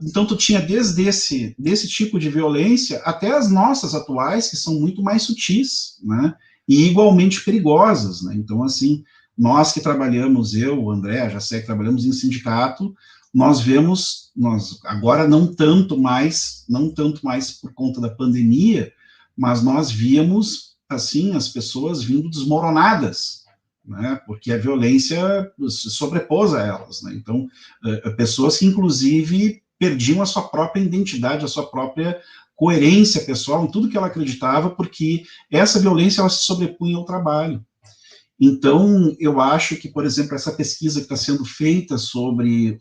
Então, tu tinha desde desse tipo de violência até as nossas atuais, que são muito mais sutis, né? E igualmente perigosas, né? Então, assim, nós que trabalhamos, eu, o André, a Jacé, que trabalhamos em sindicato, nós agora não tanto mais por conta da pandemia, mas nós víamos, assim, as pessoas vindo desmoronadas, né, porque a violência se sobrepôs a elas, né? Então, pessoas que, inclusive, perdiam a sua própria identidade, a sua própria coerência pessoal em tudo que ela acreditava, porque essa violência ela se sobrepunha ao trabalho. Então, eu acho que, por exemplo, essa pesquisa que está sendo feita sobre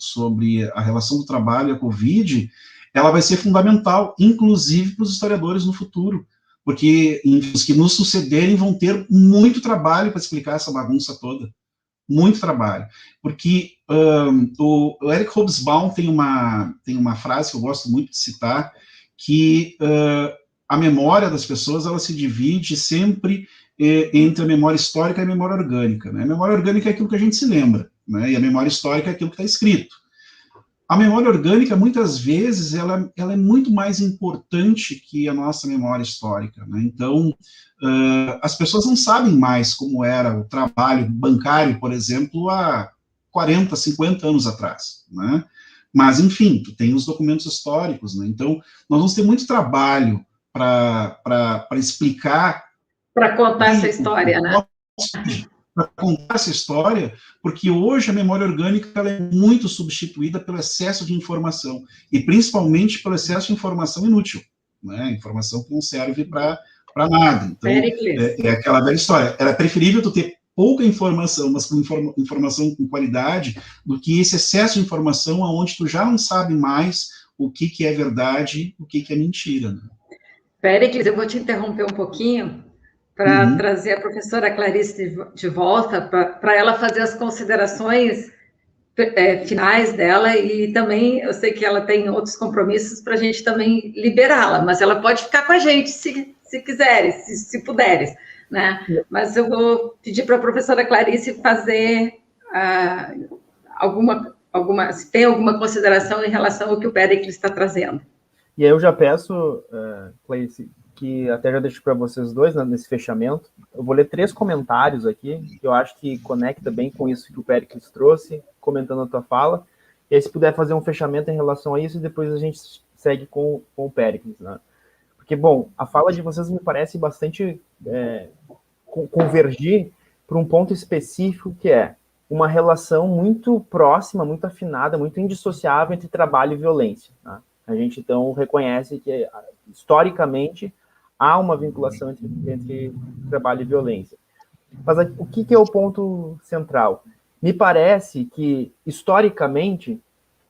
a relação do trabalho e a Covid, ela vai ser fundamental, inclusive para os historiadores no futuro, porque os que nos sucederem vão ter muito trabalho para explicar essa bagunça toda, muito trabalho, porque o Eric Hobsbawm tem uma frase que eu gosto muito de citar, que a memória das pessoas ela se divide sempre entre a memória histórica e a memória orgânica, né? A memória orgânica é aquilo que a gente se lembra, né? E a memória histórica é aquilo que está escrito. A memória orgânica, muitas vezes, ela é muito mais importante que a nossa memória histórica, né? Então, as pessoas não sabem mais como era o trabalho bancário, por exemplo, há 40, 50 anos atrás, né? Mas, enfim, tu tem os documentos históricos, né? Então, nós vamos ter muito trabalho para explicar... Para contar essa história, né? Para contar essa história, porque hoje a memória orgânica ela é muito substituída pelo excesso de informação, e principalmente pelo excesso de informação inútil, né? Informação que não serve para nada. Então, é aquela velha história. Era preferível tu ter pouca informação, mas com informação com qualidade, do que esse excesso de informação onde tu já não sabe mais o que é verdade, o que é mentira, né? Péricles, eu vou te interromper um pouquinho para trazer a professora Clarice de volta, para ela fazer as considerações finais dela, e também eu sei que ela tem outros compromissos para a gente também liberá-la, mas ela pode ficar com a gente se quiseres, se puderes, né? Mas eu vou pedir para a professora Clarice fazer se tem alguma consideração em relação ao que o Péricles está trazendo. E aí eu já peço, Clarice, que até já deixo para vocês dois, né, nesse fechamento, eu vou ler 3 comentários aqui, que eu acho que conecta bem com isso que o Péricles trouxe, comentando a tua fala, e aí se puder fazer um fechamento em relação a isso, e depois a gente segue com o Péricles, né? Porque, bom, a fala de vocês me parece bastante convergir para um ponto específico, que é uma relação muito próxima, muito afinada, muito indissociável entre trabalho e violência, né? A gente, então, reconhece que, historicamente, há uma vinculação entre trabalho e violência. Mas o que é o ponto central? Me parece que, historicamente,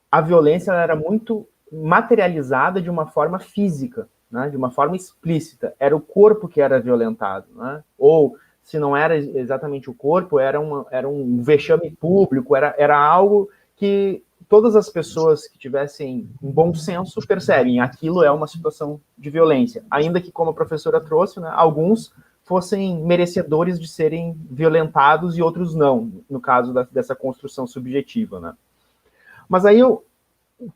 a violência era muito materializada de uma forma física, né? De uma forma explícita. Era o corpo que era violentado, né? Ou, se não era exatamente o corpo, era um vexame público, era algo que todas as pessoas que tivessem um bom senso percebem, aquilo é uma situação de violência, ainda que, como a professora trouxe, né, alguns fossem merecedores de serem violentados e outros não, no caso dessa construção subjetiva, né? Mas aí,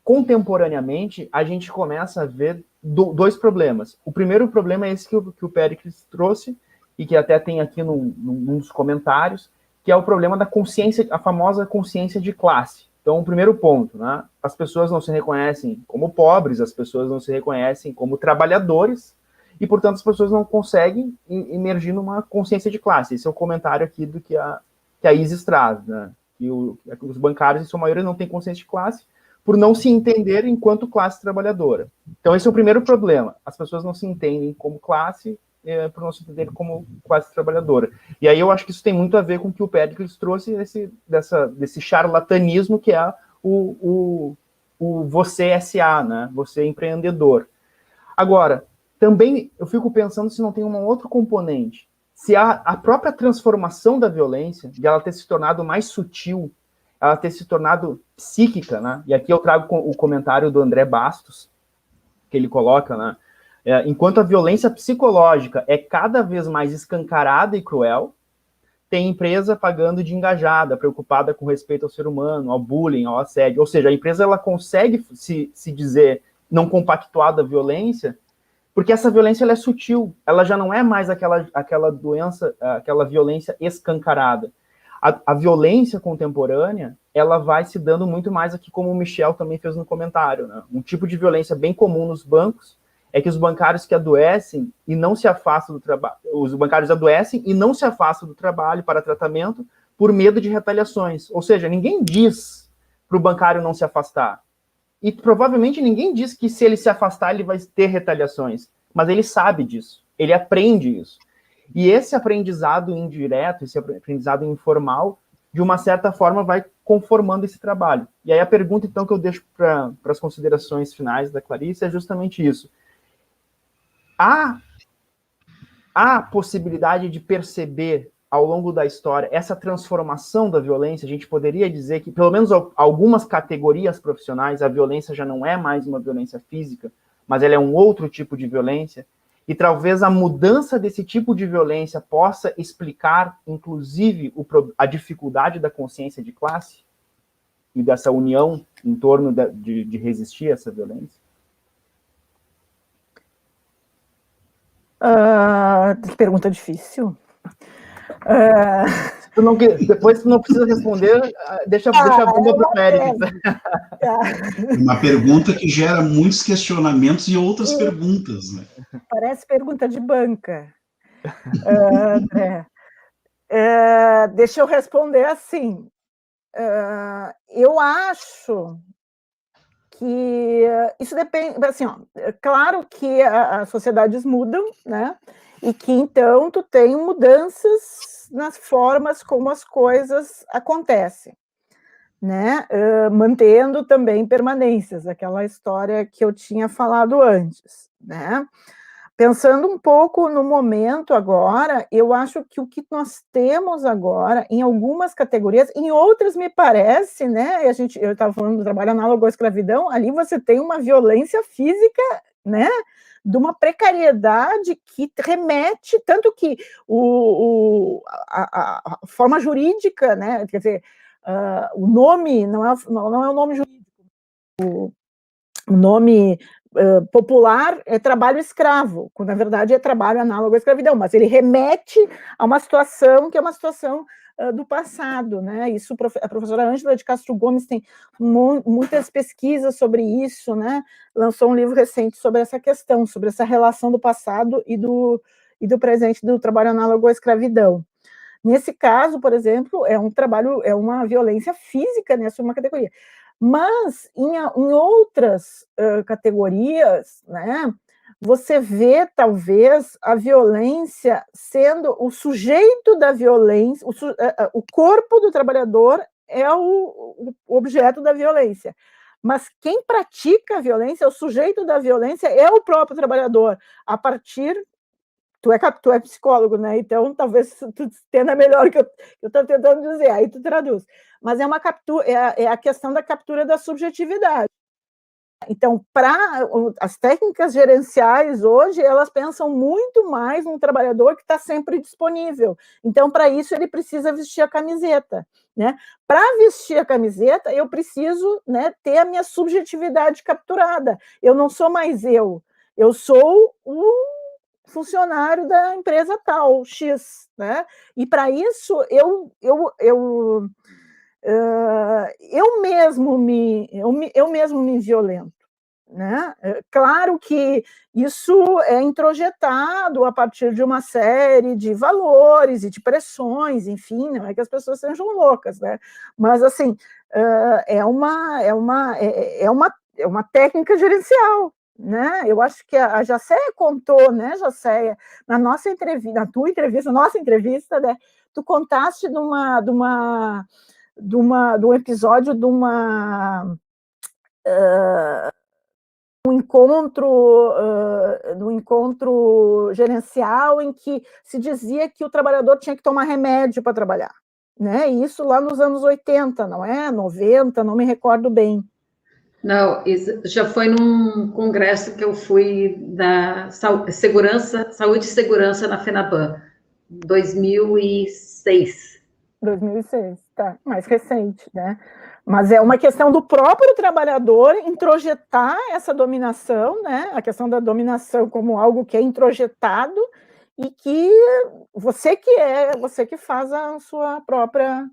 contemporaneamente, a gente começa a ver 2 problemas. O primeiro problema é esse que o Péricles trouxe, e que até tem aqui num dos comentários, que é o problema da consciência, a famosa consciência de classe. Então, o primeiro ponto, né? As pessoas não se reconhecem como pobres, as pessoas não se reconhecem como trabalhadores, e, portanto, as pessoas não conseguem emergir numa consciência de classe. Esse é o comentário aqui do que a Isis traz, né? Que os bancários, em sua maioria, não têm consciência de classe, por não se entender enquanto classe trabalhadora. Então, esse é o primeiro problema. As pessoas não se entendem como classe, para o nosso entender, como classe trabalhadora. E aí eu acho que isso tem muito a ver com o que o Péricles trouxe desse charlatanismo que é o você SA, né? Você empreendedor. Agora, também eu fico pensando se não tem um outro componente. Se a própria transformação da violência, de ela ter se tornado mais sutil, ela ter se tornado psíquica, né? E aqui eu trago o comentário do André Bastos, que ele coloca, né? Enquanto a violência psicológica é cada vez mais escancarada e cruel, tem empresa pagando de engajada, preocupada com respeito ao ser humano, ao bullying, ao assédio. Ou seja, a empresa ela consegue se dizer não compactuar da violência, porque essa violência ela é sutil, ela já não é mais aquela doença, aquela violência escancarada. A violência contemporânea, ela vai se dando muito mais aqui, como o Michel também fez no comentário, né? Um tipo de violência bem comum nos bancos é que os bancários que adoecem e não se afastam do trabalho, os bancários adoecem e não se afastam do trabalho para tratamento por medo de retaliações. Ou seja, ninguém diz para o bancário não se afastar. E provavelmente ninguém diz que se ele se afastar, ele vai ter retaliações. Mas ele sabe disso, ele aprende isso. E esse aprendizado indireto, esse aprendizado informal, de uma certa forma vai conformando esse trabalho. E aí a pergunta, então, que eu deixo para as considerações finais da Clarice é justamente isso. Há possibilidade de perceber ao longo da história essa transformação da violência? A gente poderia dizer que, pelo menos algumas categorias profissionais, a violência já não é mais uma violência física, mas ela é um outro tipo de violência, e talvez a mudança desse tipo de violência possa explicar, inclusive, a dificuldade da consciência de classe e dessa união em torno de resistir a essa violência? Pergunta difícil. Depois tu não precisa responder, deixa a bomba para o Péricles. Uma pergunta que gera muitos questionamentos e outras perguntas, né? Parece pergunta de banca. André. Deixa eu responder assim. Eu acho que isso depende, assim, ó, claro que as sociedades mudam, né? E que então tu tem mudanças nas formas como as coisas acontecem, né? Mantendo também permanências, aquela história que eu tinha falado antes, né? Pensando um pouco no momento agora, eu acho que o que nós temos agora, em algumas categorias, em outras me parece, né? Eu estava falando do trabalho análogo à escravidão, ali você tem uma violência física, né? De uma precariedade que remete, tanto que a forma jurídica, né? Quer dizer, o nome não é o nome jurídico, o nome popular é trabalho escravo, quando na verdade é trabalho análogo à escravidão, mas ele remete a uma situação que é uma situação do passado, né? Isso a professora Ângela de Castro Gomes tem muitas pesquisas sobre isso, né? Lançou um livro recente sobre essa questão, sobre essa relação do passado e do presente do trabalho análogo à escravidão. Nesse caso, por exemplo, é uma violência física nessa uma categoria. Mas em outras categorias, né, você vê talvez a violência sendo o sujeito da violência, o corpo do trabalhador é o objeto da violência. Mas quem pratica a violência, o sujeito da violência é o próprio trabalhador, a partir... Tu é psicólogo, né? Então, talvez tu entenda melhor o que eu estou tentando dizer, aí tu traduz. Mas é uma captura, é a questão da captura da subjetividade. Então, as técnicas gerenciais hoje, elas pensam muito mais num trabalhador que está sempre disponível. Então, para isso, ele precisa vestir a camiseta, né? Para vestir a camiseta, eu preciso, né, ter a minha subjetividade capturada. Eu não sou mais eu sou o funcionário da empresa tal, X, né? E para isso eu mesmo me violento, né? Claro que isso é introjetado a partir de uma série de valores e de pressões, enfim, não é que as pessoas sejam loucas, né? Mas assim é uma técnica gerencial, né? Eu acho que a Jacéia contou, né, Jacéia, na nossa entrevista, na tua entrevista, nossa entrevista, né? Tu contaste de um episódio de um encontro gerencial em que se dizia que o trabalhador tinha que tomar remédio para trabalhar, né? Isso lá nos anos 80, não é? 90, não me recordo bem. Não, isso já foi num congresso que eu fui da saúde e segurança na FENABAN, 2006. 2006, tá, mais recente, né? Mas é uma questão do próprio trabalhador introjetar essa dominação, né? A questão da dominação como algo que é introjetado e que você que faz a sua própria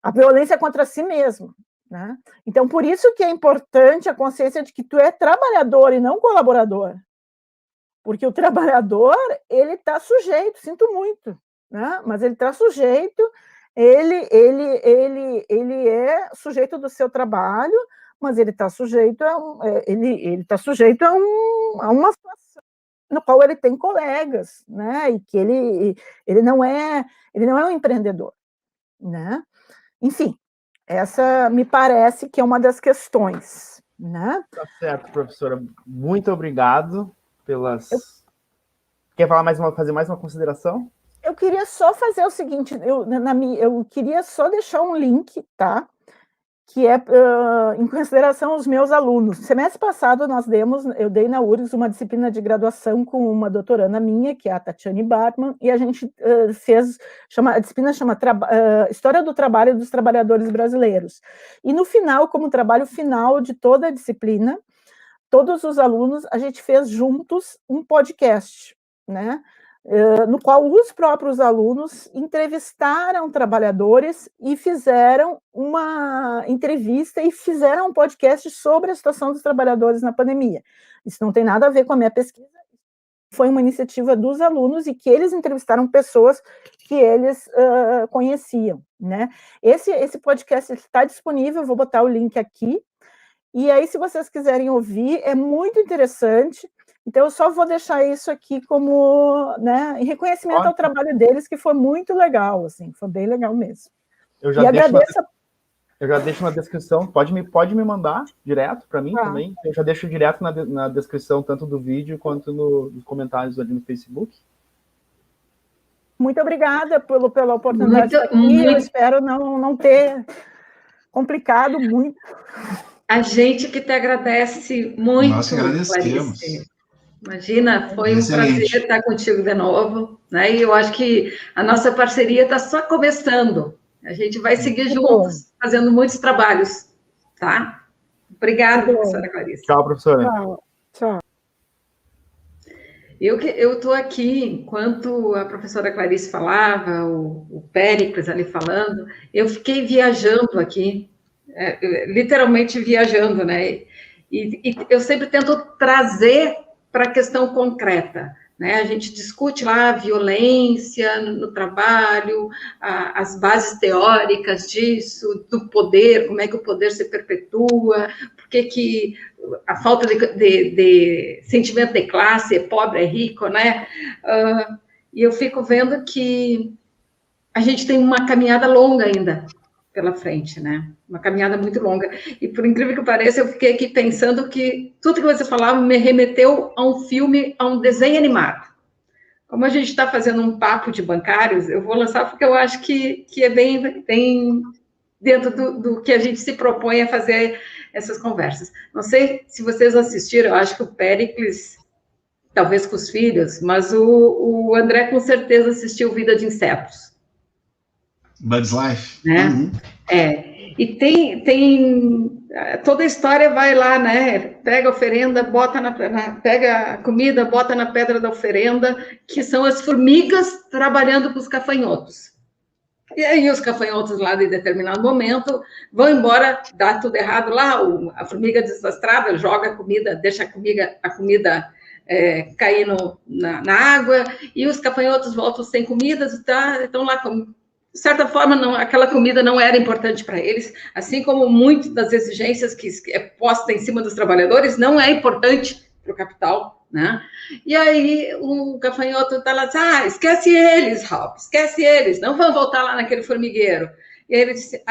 a violência contra si mesmo, né? Então, por isso que é importante a consciência de que tu é trabalhador e não colaborador. Porque o trabalhador, ele está sujeito, sinto muito, né? Mas ele está sujeito, ele é sujeito do seu trabalho, mas ele está sujeito ele está sujeito a uma situação no qual ele tem colegas, né? E que ele não é um empreendedor, né? Enfim, essa me parece que é uma das questões, né? Tá certo, professora. Muito obrigado pelas... Quer fazer mais uma consideração? Eu queria só fazer o seguinte, eu queria só deixar um link, tá? Que é em consideração aos meus alunos. Semestre passado eu dei na URGS uma disciplina de graduação com uma doutoranda minha, que é a Tatiane Bartman, e a gente a disciplina chama História do Trabalho dos Trabalhadores Brasileiros. E no final, como trabalho final de toda a disciplina, todos os alunos, a gente fez juntos um podcast, né? No qual os próprios alunos entrevistaram trabalhadores e fizeram uma entrevista e fizeram um podcast sobre a situação dos trabalhadores na pandemia. Isso não tem nada a ver com a minha pesquisa, foi uma iniciativa dos alunos e que eles entrevistaram pessoas que eles conheciam, né? Esse podcast está disponível, eu vou botar o link aqui, e aí, se vocês quiserem ouvir, é muito interessante. Então, eu só vou deixar isso aqui como, né, em reconhecimento ao trabalho deles, que foi muito legal, assim, foi bem legal mesmo. Eu já deixo na descrição, pode me mandar direto para mim também. Eu já deixo direto na descrição, tanto do vídeo quanto nos comentários ali no Facebook. Muito obrigada pela oportunidade de estar aqui. Eu espero não ter complicado muito. A gente que te agradece muito. Nós que agradecemos. Imagina, foi um prazer estar contigo de novo, né? E eu acho que a nossa parceria está só começando. A gente vai seguir juntos, fazendo muitos trabalhos, tá? Obrigada, professora Clarice. Tchau, professora. Tchau. Eu estou aqui, enquanto a professora Clarice falava, o Péricles ali falando, eu fiquei viajando aqui, literalmente viajando, né? E eu sempre tento trazer para a questão concreta, né? A gente discute lá a violência no trabalho, as bases teóricas disso, do poder, como é que o poder se perpetua, por que a falta de sentimento de classe, é pobre, é rico, né? E eu fico vendo que a gente tem uma caminhada longa ainda pela frente, né? Uma caminhada muito longa. E, por incrível que pareça, eu fiquei aqui pensando que tudo que você falava me remeteu a um filme, a um desenho animado. Como a gente está fazendo um papo de bancários, eu vou lançar porque eu acho que é bem dentro do que a gente se propõe a fazer essas conversas. Não sei se vocês assistiram, eu acho que o Péricles, talvez com os filhos, mas o André com certeza assistiu Vida de Insetos. Bud's Life. Né? Uhum. E tem toda a história vai lá, né? Pega a oferenda, pega a comida, bota na pedra da oferenda, que são as formigas trabalhando com os gafanhotos. E aí os gafanhotos lá, de determinado momento, vão embora, dá tudo errado lá, a formiga desastrada joga a comida, deixa a comida cair na água, e os gafanhotos voltam sem comida, estão lá de certa forma, não, aquela comida não era importante para eles, assim como muitas das exigências que é posta em cima dos trabalhadores não é importante para o capital, né? E aí o gafanhoto está lá, esquece eles, Ralph, esquece eles, não vão voltar lá naquele formigueiro. E aí ele disse,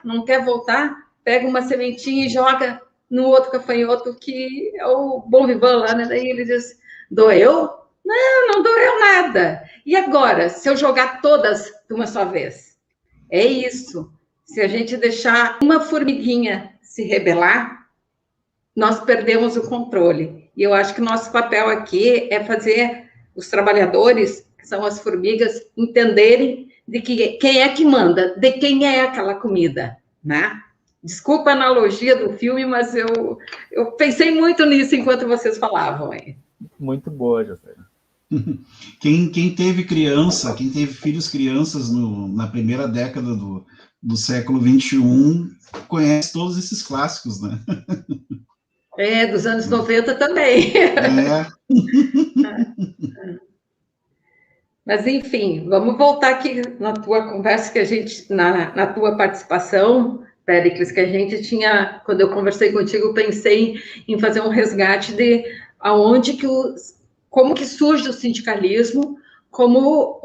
não quer voltar? Pega uma sementinha e joga no outro gafanhoto, que é o bom vivan lá, né? Daí ele diz, doeu? Não doeu nada. E agora, se eu jogar todas de uma só vez? É isso. Se a gente deixar uma formiguinha se rebelar, nós perdemos o controle. E eu acho que nosso papel aqui é fazer os trabalhadores, que são as formigas, entenderem de quem é que manda, de quem é aquela comida, né? Desculpa a analogia do filme, mas eu pensei muito nisso enquanto vocês falavam aí. Muito boa, José. Quem teve criança, quem teve filhos crianças na primeira década do século XXI, conhece todos esses clássicos, né? Dos anos 90 também. Mas, enfim, vamos voltar aqui na tua conversa, que a gente, na tua participação, Péricles, que a gente tinha, quando eu conversei contigo, eu pensei em fazer um resgate de como que surge o sindicalismo como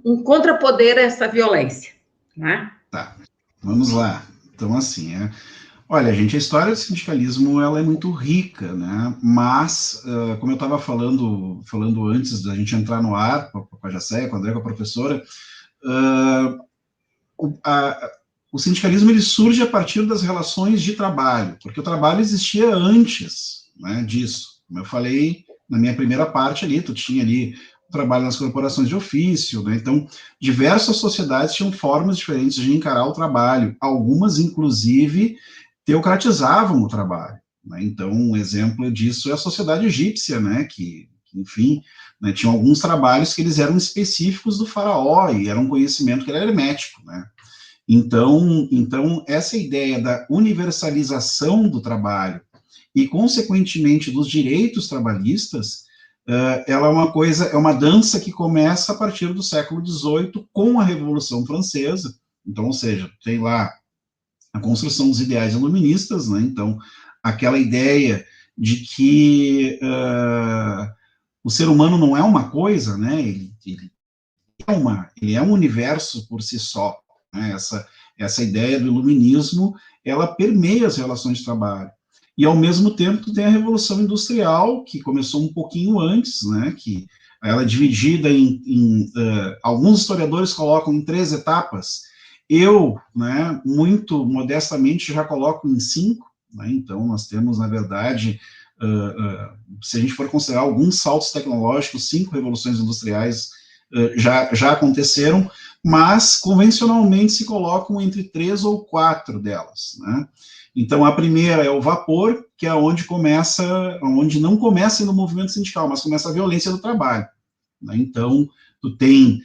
um contrapoder a essa violência, né? Tá, vamos lá. Então, assim, olha, gente, a história do sindicalismo, ela é muito rica, né? Mas, como eu estava falando antes da gente entrar no ar, com a Jacéia, com a André, com a professora, o sindicalismo, ele surge a partir das relações de trabalho, porque o trabalho existia antes, né, disso. Como eu falei na minha primeira parte ali, tu tinha ali o trabalho nas corporações de ofício, né? Então, diversas sociedades tinham formas diferentes de encarar o trabalho, algumas, inclusive, teocratizavam o trabalho, né? Então, um exemplo disso é a sociedade egípcia, né, que enfim, né, tinham alguns trabalhos que eles eram específicos do faraó, e era um conhecimento que era hermético, né? Então, essa ideia da universalização do trabalho e, consequentemente, dos direitos trabalhistas, ela é uma dança que começa a partir do século XVIII com a Revolução Francesa. Então, ou seja, tem lá a construção dos ideais iluministas, né? Então, aquela ideia de que o ser humano não é uma coisa, né? Ele é um universo por si só, né? Essa ideia do iluminismo, ela permeia as relações de trabalho. E, ao mesmo tempo, tem a Revolução Industrial, que começou um pouquinho antes, né, que ela é dividida alguns historiadores colocam em 3 etapas. Eu, né, muito modestamente, já coloco em 5. Né? Então, nós temos, na verdade, se a gente for considerar alguns saltos tecnológicos, 5 revoluções industriais já aconteceram, mas, convencionalmente, se colocam entre 3 ou 4 delas, né? Então, a primeira é o vapor, que é onde não começa no movimento sindical, mas começa a violência do trabalho, né? Então, tu tem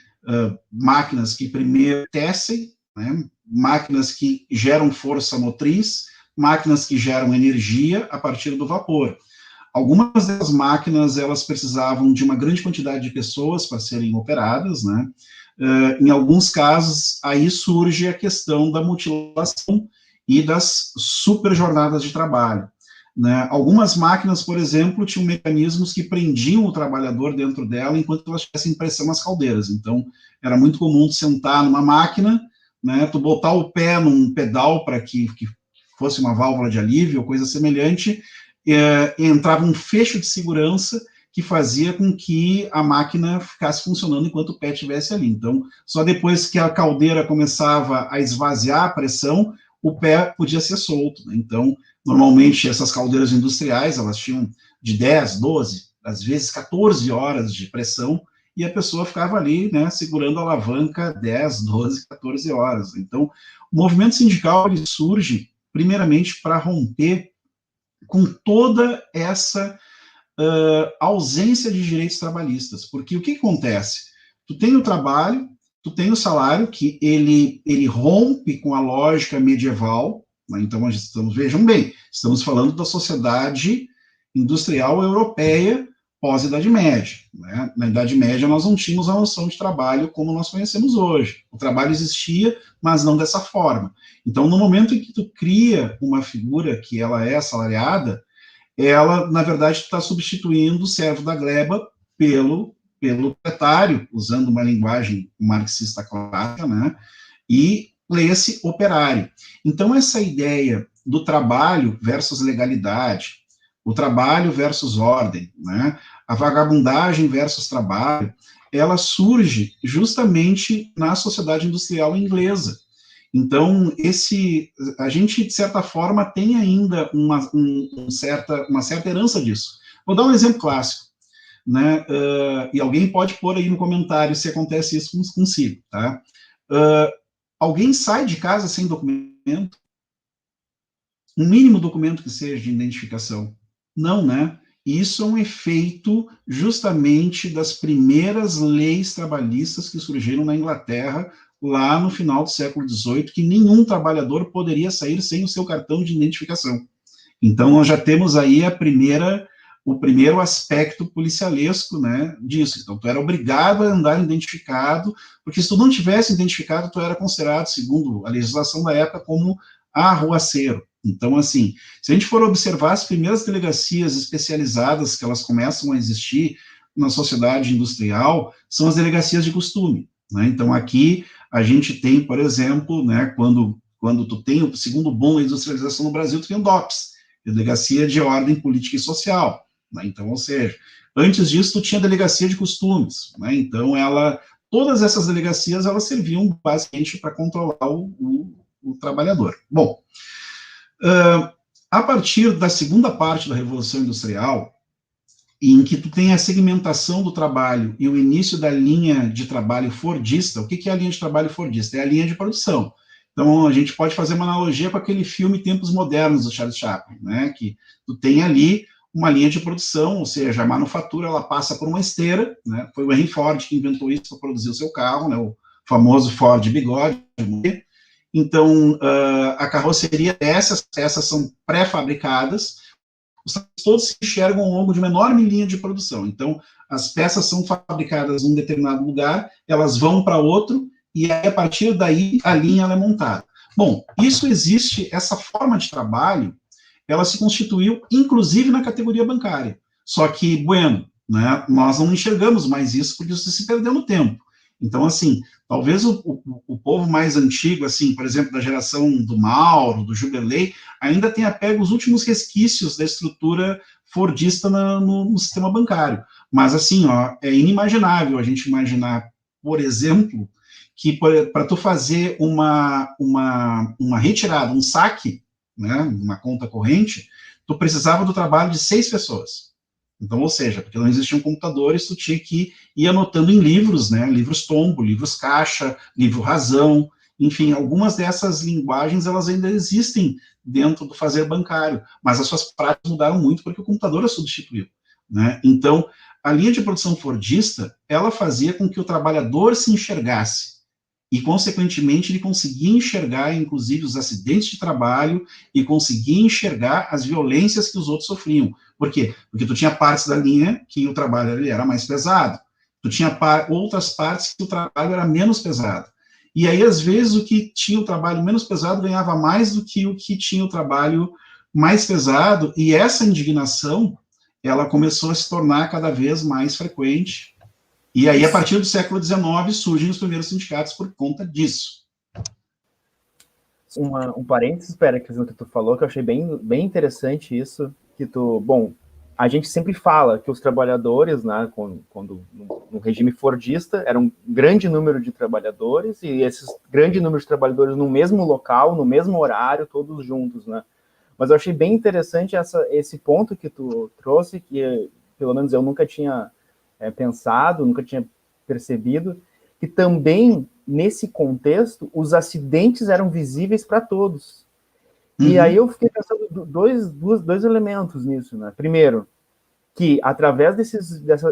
máquinas que primeiro tecem, né? Máquinas que geram força motriz, máquinas que geram energia a partir do vapor. Algumas dessas máquinas, elas precisavam de uma grande quantidade de pessoas para serem operadas, né? Em alguns casos, aí surge a questão da mutilação e das super jornadas de trabalho, né? Algumas máquinas, por exemplo, tinham mecanismos que prendiam o trabalhador dentro dela enquanto elas tivessem pressão nas caldeiras. Então, era muito comum sentar numa máquina, né, tu botar o pé num pedal para que fosse uma válvula de alívio ou coisa semelhante, e entrava um fecho de segurança que fazia com que a máquina ficasse funcionando enquanto o pé estivesse ali. Então, só depois que a caldeira começava a esvaziar a pressão, o pé podia ser solto, né? Então, normalmente, essas caldeiras industriais, elas tinham de 10, 12, às vezes 14 horas de pressão, e a pessoa ficava ali, né, segurando a alavanca 10, 12, 14 horas. Então, o movimento sindical, ele surge, primeiramente, para romper com toda essa ausência de direitos trabalhistas, porque o que acontece? Tu tem o trabalho, tu tem o salário, que ele rompe com a lógica medieval, né? Então, vejam bem, estamos falando da sociedade industrial europeia pós-Idade Média, né? Na Idade Média, nós não tínhamos a noção de trabalho como nós conhecemos hoje. O trabalho existia, mas não dessa forma. Então, no momento em que tu cria uma figura que ela é assalariada, ela, na verdade, está substituindo o servo da gleba pelo proletário, usando uma linguagem marxista clássica, né? E leia-se operário. Então, essa ideia do trabalho versus legalidade, o trabalho versus ordem, né? A vagabundagem versus trabalho, ela surge justamente na sociedade industrial inglesa. Então, a gente, de certa forma, tem ainda uma certa herança disso. Vou dar um exemplo clássico, né? E alguém pode pôr aí no comentário se acontece isso consigo, tá? Alguém sai de casa sem documento? Um mínimo documento que seja de identificação? Não, né? Isso é um efeito justamente das primeiras leis trabalhistas que surgiram na Inglaterra lá no final do século XVIII, que nenhum trabalhador poderia sair sem o seu cartão de identificação. Então, nós já temos aí o primeiro aspecto policialesco, né, disso. Então, tu era obrigado a andar identificado, porque se tu não tivesse identificado, tu era considerado, segundo a legislação da época, como arruaceiro. Então, assim, se a gente for observar as primeiras delegacias especializadas que elas começam a existir na sociedade industrial, são as delegacias de costume, né? Então, aqui a gente tem, por exemplo, né, quando tu tem o segundo boom da industrialização no Brasil, tu tem o DOPS, Delegacia de Ordem Política e Social, né? Então, ou seja, antes disso tu tinha delegacia de costumes, né? Então todas essas delegacias, elas serviam basicamente para controlar o trabalhador. Bom, a partir da segunda parte da Revolução Industrial, em que tu tem a segmentação do trabalho e o início da linha de trabalho fordista. O que é a linha de trabalho fordista? É a linha de produção. Então, a gente pode fazer uma analogia com aquele filme Tempos Modernos, do Charles Chaplin, né? Que tu tem ali uma linha de produção, ou seja, a manufatura, ela passa por uma esteira, né? Foi o Henry Ford que inventou isso para produzir o seu carro, né? O famoso Ford Bigode. Então, a carroceria, essas peças são pré-fabricadas, os todos se enxergam ao longo de uma enorme linha de produção. Então, as peças são fabricadas em um determinado lugar, elas vão para outro, e aí, a partir daí, a linha ela é montada. Bom, isso existe, essa forma de trabalho, ela se constituiu, inclusive, na categoria bancária. Só que, bueno, né, nós não enxergamos mais isso, porque isso se perdeu no tempo. Então, assim, talvez o povo mais antigo, assim, por exemplo, da geração do Mauro, do Juberley, ainda tenha pego os últimos resquícios da estrutura fordista no sistema bancário. Mas, assim, ó, é inimaginável a gente imaginar, por exemplo, que para tu fazer uma retirada, um saque, né, uma conta corrente, tu precisava do trabalho de 6 pessoas. Então, ou seja, porque não existiam computadores, tu tinha que ir anotando em livros, né, livros tombo, livros caixa, livro razão, enfim, algumas dessas linguagens, elas ainda existem dentro do fazer bancário, mas as suas práticas mudaram muito porque o computador a substituiu, né? Então, a linha de produção fordista, ela fazia com que o trabalhador se enxergasse, e, consequentemente, ele conseguia enxergar, inclusive, os acidentes de trabalho e conseguia enxergar as violências que os outros sofriam. Por quê? Porque tu tinha partes da linha que o trabalho ele era mais pesado, tu tinha outras partes que o trabalho era menos pesado. E aí, às vezes, o que tinha o trabalho menos pesado ganhava mais do que o que tinha o trabalho mais pesado, e essa indignação, ela começou a se tornar cada vez mais frequente. E aí, a partir do século XIX, surgem os primeiros sindicatos por conta disso. Um parênteses, Péricles, no que tu falou, que eu achei bem interessante isso, que bom, a gente sempre fala que os trabalhadores, né, quando no regime fordista, era um grande número de trabalhadores, e esses grande número de trabalhadores no mesmo local, no mesmo horário, todos juntos, né? Mas eu achei bem interessante esse ponto que tu trouxe, que pelo menos eu nunca tinha pensado, nunca tinha percebido, que também, nesse contexto, os acidentes eram visíveis para todos. Uhum. E aí eu fiquei pensando dois elementos nisso, né? Primeiro, que através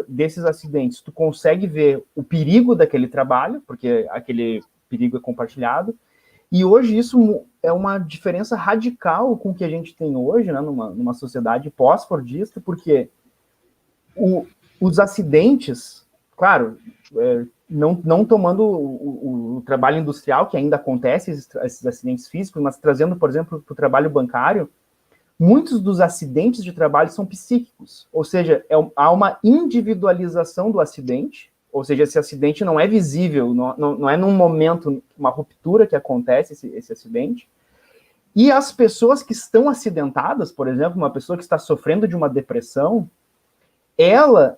desses acidentes, tu consegue ver o perigo daquele trabalho, porque aquele perigo é compartilhado, e hoje isso é uma diferença radical com o que a gente tem hoje, né, numa sociedade pós-fordista, porque os acidentes, claro, não tomando o trabalho industrial, que ainda acontece, esses acidentes físicos, mas trazendo, por exemplo, para o trabalho bancário, muitos dos acidentes de trabalho são psíquicos, ou seja, há uma individualização do acidente, ou seja, esse acidente não é visível, não é num momento, uma ruptura que acontece esse acidente, e as pessoas que estão acidentadas, por exemplo, uma pessoa que está sofrendo de uma depressão, ela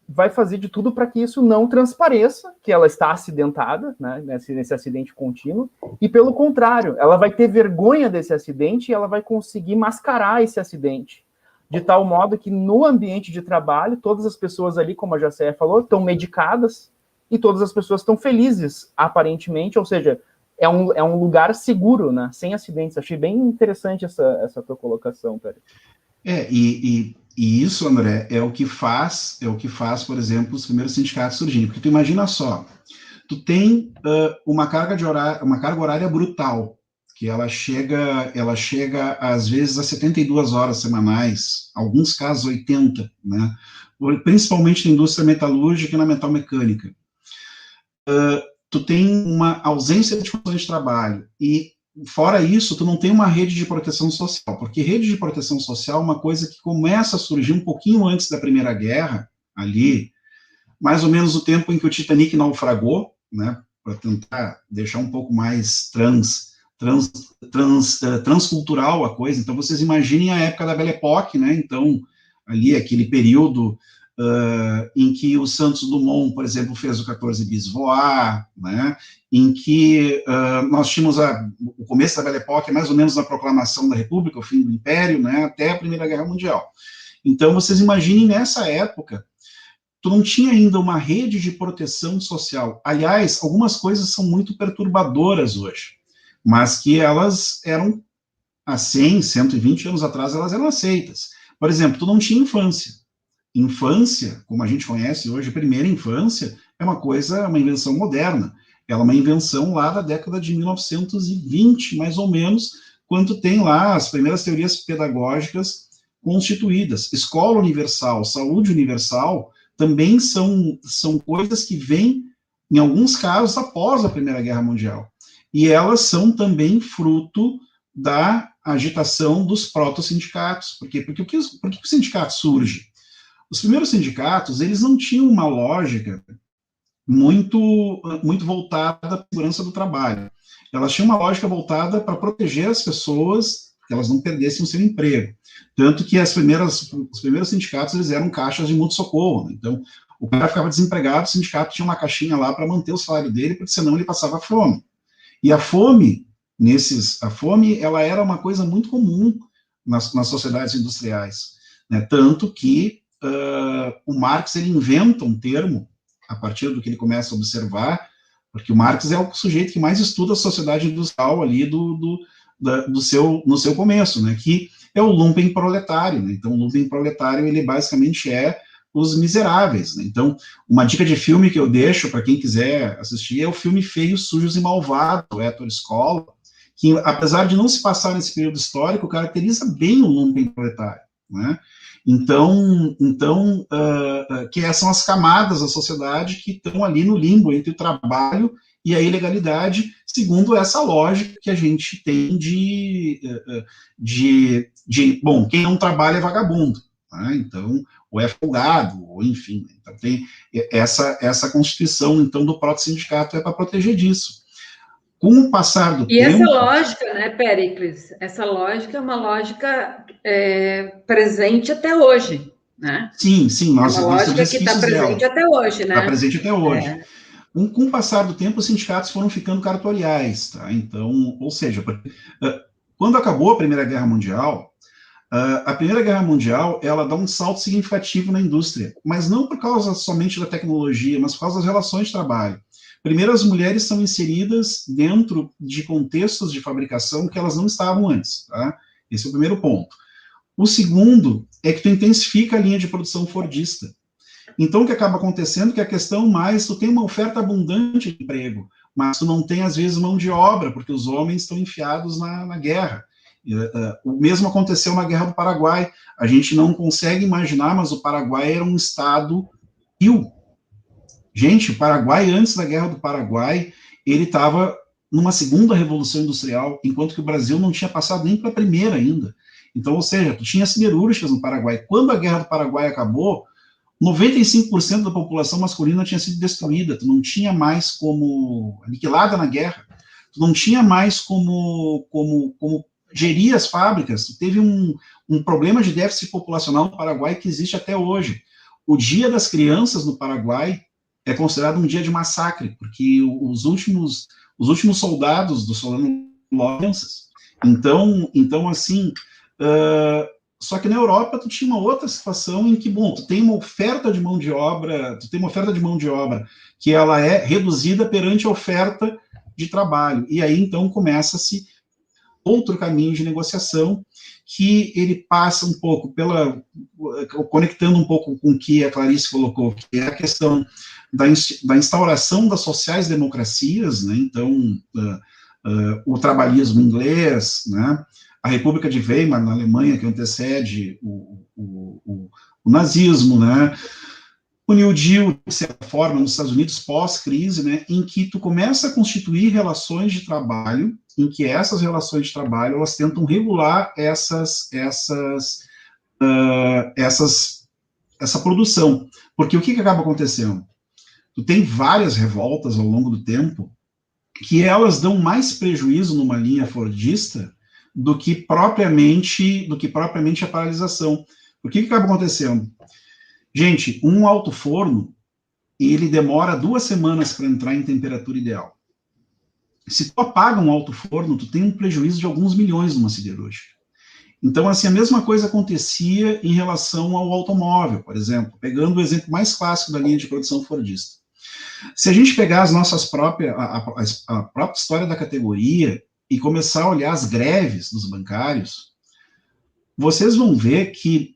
vai fazer de tudo para que isso não transpareça, que ela está acidentada, né, nesse acidente contínuo, e pelo contrário, ela vai ter vergonha desse acidente e ela vai conseguir mascarar esse acidente, de tal modo que no ambiente de trabalho, todas as pessoas ali, como a Jacéia falou, estão medicadas e todas as pessoas estão felizes, aparentemente, ou seja, é um lugar seguro, né, sem acidentes. Achei bem interessante essa tua colocação, Pérez. E isso, André, é o que faz, por exemplo, os primeiros sindicatos surgirem. Porque tu imagina só, tu tem uma carga horária brutal, que ela chega às vezes a 72 horas semanais, alguns casos 80, né? Principalmente na indústria metalúrgica e na metalmecânica. Tu tem uma ausência de condições de trabalho e fora isso, tu não tem uma rede de proteção social, porque rede de proteção social é uma coisa que começa a surgir um pouquinho antes da Primeira Guerra, ali, mais ou menos o tempo em que o Titanic naufragou, né, para tentar deixar um pouco mais transcultural a coisa. Então, vocês imaginem a época da Belle Époque, né, então, ali, aquele período em que o Santos Dumont, por exemplo, fez o 14 bis voar, né, em que nós tínhamos o começo da Belle Époque, mais ou menos na proclamação da República, o fim do Império, né, até a Primeira Guerra Mundial. Então, vocês imaginem, nessa época, tu não tinha ainda uma rede de proteção social. Aliás, algumas coisas são muito perturbadoras hoje, mas que elas eram, há 100, 120 anos atrás, elas eram aceitas. Por exemplo, tu não tinha infância. Infância, como a gente conhece hoje, primeira infância, é uma invenção moderna. Ela é uma invenção lá da década de 1920, mais ou menos, quando tem lá as primeiras teorias pedagógicas constituídas. Escola universal, saúde universal, também são coisas que vêm, em alguns casos, após a Primeira Guerra Mundial. E elas são também fruto da agitação dos proto-sindicatos. Por que o sindicato surge? Os primeiros sindicatos, eles não tinham uma lógica muito voltada à segurança do trabalho. Elas tinham uma lógica voltada para proteger as pessoas, que elas não perdessem o seu emprego. Tanto que os primeiros sindicatos, eles eram caixas de mútuo-socorro. Então, o cara ficava desempregado, o sindicato tinha uma caixinha lá para manter o salário dele, porque senão ele passava fome. E a fome, ela era uma coisa muito comum nas sociedades industriais, né? Tanto que o Marx, ele inventa um termo, a partir do que ele começa a observar, porque o Marx é o sujeito que mais estuda a sociedade industrial ali no seu começo, né, que é o lumpen proletário, né? Então o lumpen proletário, ele basicamente é os miseráveis, né? Então, uma dica de filme que eu deixo para quem quiser assistir é o filme Feios, Sujos e Malvados, do Ettore Scola, que, apesar de não se passar nesse período histórico, caracteriza bem o lumpen proletário, né? Então, que são as camadas da sociedade que estão ali no limbo entre o trabalho e a ilegalidade, segundo essa lógica que a gente tem bom, quem não trabalha é vagabundo, né? Então, ou é folgado, ou enfim. Então, tem essa constituição, então, do proto-sindicato é para proteger disso. Com o passar do tempo... E essa lógica, né, Péricles, essa lógica é uma lógica presente até hoje, né? Sim, nós lógica que está presente até hoje, né? Está presente até hoje. Com o passar do tempo, os sindicatos foram ficando cartoriais, tá? Então, ou seja, quando acabou a Primeira Guerra Mundial, ela dá um salto significativo na indústria, mas não por causa somente da tecnologia, mas por causa das relações de trabalho. Primeiro, as mulheres são inseridas dentro de contextos de fabricação que elas não estavam antes, tá? Esse é o primeiro ponto. O segundo é que tu intensifica a linha de produção fordista. Então, o que acaba acontecendo é que a questão mais, tu tem uma oferta abundante de emprego, mas tu não tem, às vezes, mão de obra, porque os homens estão enfiados na guerra. O mesmo aconteceu na Guerra do Paraguai. A gente não consegue imaginar, mas o Paraguai era um estado Gente, o Paraguai, antes da Guerra do Paraguai, ele estava numa segunda revolução industrial, enquanto que o Brasil não tinha passado nem para a primeira ainda. Então, ou seja, tu tinha siderúrgicas no Paraguai. Quando a Guerra do Paraguai acabou, 95% da população masculina tinha sido destruída, tu não tinha mais como, aniquilada na guerra, tu não tinha mais como gerir as fábricas, tu teve um problema de déficit populacional no Paraguai que existe até hoje. O Dia das Crianças no Paraguai é considerado um dia de massacre, porque os últimos soldados do Solano crianças. Então assim, só que na Europa tu tinha uma outra situação em que, bom, tu tem uma oferta de mão de obra, que ela é reduzida perante a oferta de trabalho, e aí então começa-se outro caminho de negociação, que ele passa um pouco conectando um pouco com o que a Clarice colocou, que é a questão da instauração das sociais-democracias, né? Então, o trabalhismo inglês, né? A República de Weimar, na Alemanha, que antecede o nazismo, né? O New Deal, de certa forma, nos Estados Unidos, pós-crise, né? Em que tu começa a constituir relações de trabalho, em que essas relações de trabalho, elas tentam regular essa produção. Porque o que acaba acontecendo? Tu tem várias revoltas ao longo do tempo que elas dão mais prejuízo numa linha fordista do que propriamente a paralisação. O que acaba acontecendo? Gente, um alto forno, ele demora 2 semanas para entrar em temperatura ideal. Se tu apaga um alto forno, tu tem um prejuízo de alguns milhões numa siderúrgica. Então, assim, a mesma coisa acontecia em relação ao automóvel, por exemplo, pegando o exemplo mais clássico da linha de produção fordista. Se a gente pegar a própria história da categoria e começar a olhar as greves dos bancários, vocês vão ver que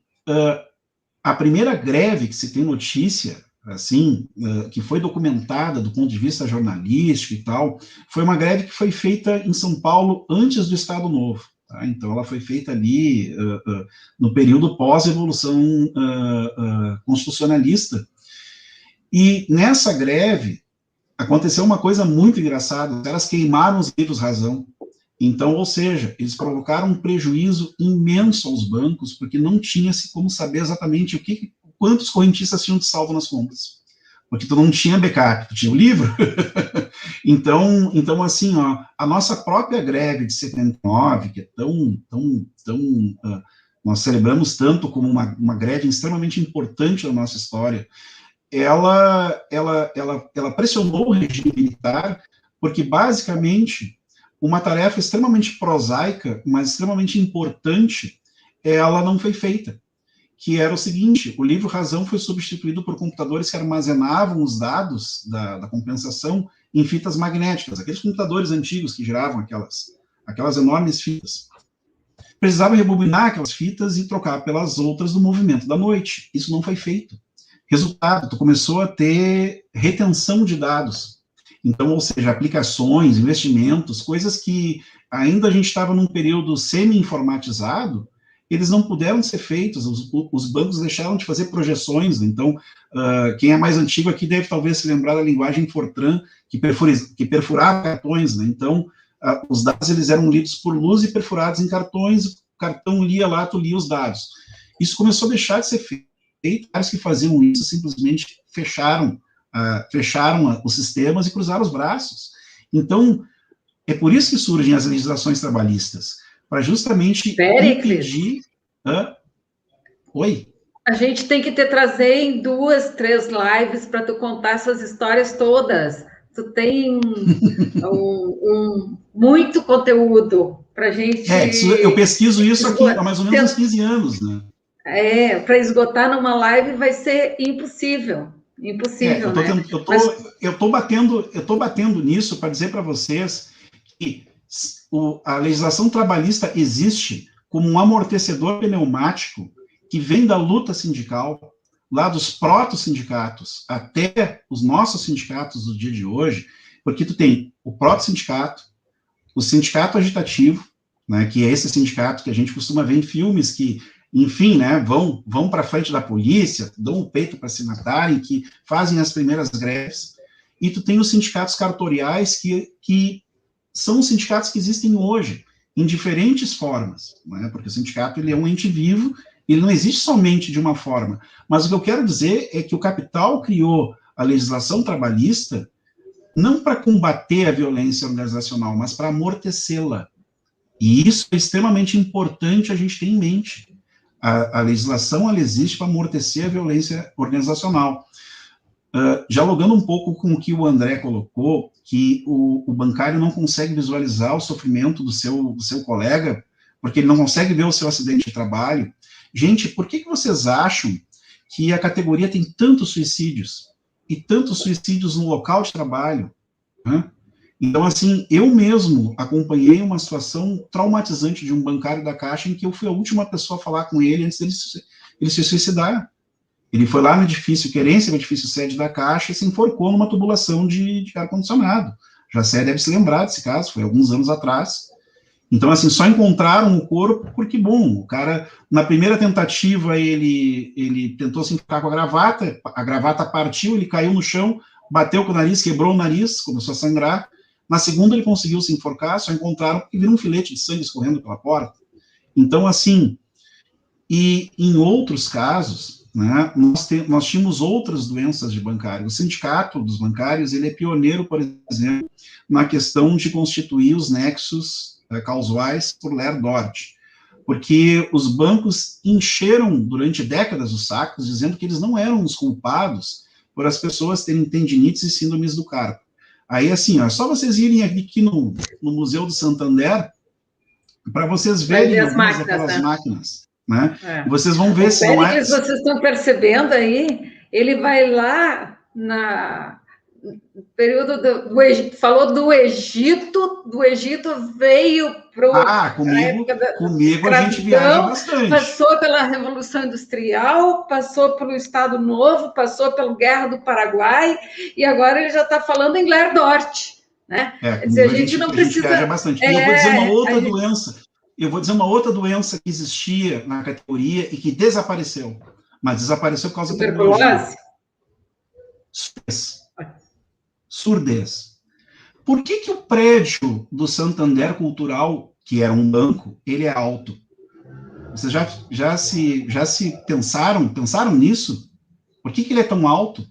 a primeira greve que se tem notícia, assim, que foi documentada do ponto de vista jornalístico e tal, foi uma greve que foi feita em São Paulo antes do Estado Novo. Tá? Então, ela foi feita ali no período pós-revolução constitucionalista. E nessa greve, aconteceu uma coisa muito engraçada, os caras queimaram os livros razão. Então, ou seja, eles provocaram um prejuízo imenso aos bancos, porque não tinha-se como saber exatamente quantos correntistas tinham de saldo nas contas. Porque tu não tinha backup, tu tinha o livro. então, assim, ó, a nossa própria greve de 79, que é nós celebramos tanto como uma greve extremamente importante na nossa história, ela pressionou o regime militar, porque, basicamente, uma tarefa extremamente prosaica, mas extremamente importante, ela não foi feita, que era o seguinte: o livro razão foi substituído por computadores que armazenavam os dados da compensação em fitas magnéticas, aqueles computadores antigos que giravam aquelas enormes fitas. Precisava rebobinar aquelas fitas e trocar pelas outras do movimento da noite. Isso não foi feito. Resultado, tu começou a ter retenção de dados. Então, ou seja, aplicações, investimentos, coisas que ainda a gente estava num período semi-informatizado, eles não puderam ser feitos, os bancos deixaram de fazer projeções. Então, quem é mais antigo aqui deve talvez se lembrar da linguagem Fortran, que perfurava cartões, né? Então, os dados eles eram lidos por luz e perfurados em cartões, o cartão lia lá, tu lia os dados. Isso começou a deixar de ser feito. Os que faziam isso simplesmente fecharam os sistemas e cruzaram os braços. Então, é por isso que surgem as legislações trabalhistas, para justamente impedir... Oi? A gente tem que trazer em 2, 3 lives para tu contar essas histórias todas. Tu tem muito conteúdo para a gente... eu pesquiso isso aqui há mais ou menos uns 15 anos, né? Para esgotar numa live vai ser impossível. Impossível, né? Eu tô batendo nisso para dizer para vocês que a legislação trabalhista existe como um amortecedor pneumático que vem da luta sindical, lá dos proto-sindicatos até os nossos sindicatos do dia de hoje, porque tu tem o proto-sindicato, o sindicato agitativo, né, que é esse sindicato que a gente costuma ver em filmes, que enfim, né, vão para frente da polícia, dão o peito para se matarem, que fazem as primeiras greves, e tu tem os sindicatos cartoriais que são os sindicatos que existem hoje, em diferentes formas, né, porque o sindicato ele é um ente vivo, ele não existe somente de uma forma, mas o que eu quero dizer é que o capital criou a legislação trabalhista não para combater a violência organizacional, mas para amortecê-la, e isso é extremamente importante a gente ter em mente. A legislação ela existe para amortecer a violência organizacional. Dialogando um pouco com o que o André colocou, que o bancário não consegue visualizar o sofrimento do seu colega, porque ele não consegue ver o seu acidente de trabalho. Gente, por que vocês acham que a categoria tem tantos suicídios? E tantos suicídios no local de trabalho? Né? Então, assim, eu mesmo acompanhei uma situação traumatizante de um bancário da Caixa em que eu fui a última pessoa a falar com ele antes dele se suicidar. Ele foi lá no edifício Querência, no edifício sede da Caixa, e se enforcou numa tubulação de ar-condicionado. Já Sé deve se lembrar desse caso, foi alguns anos atrás. Então, assim, só encontraram o corpo porque, bom, o cara, na primeira tentativa, ele tentou se enfiar com a gravata partiu, ele caiu no chão, bateu com o nariz, quebrou o nariz, começou a sangrar. Na segunda, ele conseguiu se enforcar, só encontraram porque viram um filete de sangue escorrendo pela porta. Então, assim, e em outros casos, né, nós tínhamos outras doenças de bancário. O sindicato dos bancários, ele é pioneiro, por exemplo, na questão de constituir os nexos causais por Ler-Dort, porque os bancos encheram durante décadas os sacos, dizendo que eles não eram os culpados por as pessoas terem tendinites e síndromes do carpo. Aí, assim, é só vocês irem aqui no Museu do Santander para vocês verem algumas daquelas máquinas, né? E vocês vão ver se não é... Vocês estão percebendo aí, ele vai lá no período do Egito, falou do Egito veio para comigo a gente viaja bastante. Passou pela Revolução Industrial, passou pelo Estado Novo, passou pela Guerra do Paraguai, e agora ele já está falando em Ler-Dort, né? Quer dizer, a gente não precisa... A gente viaja bastante. E eu vou dizer uma outra doença, que existia na categoria e que desapareceu, mas desapareceu por causa da tecnologia. Surdez. Por que o prédio do Santander Cultural, que era um banco, ele é alto? Vocês já se pensaram nisso? Por que ele é tão alto?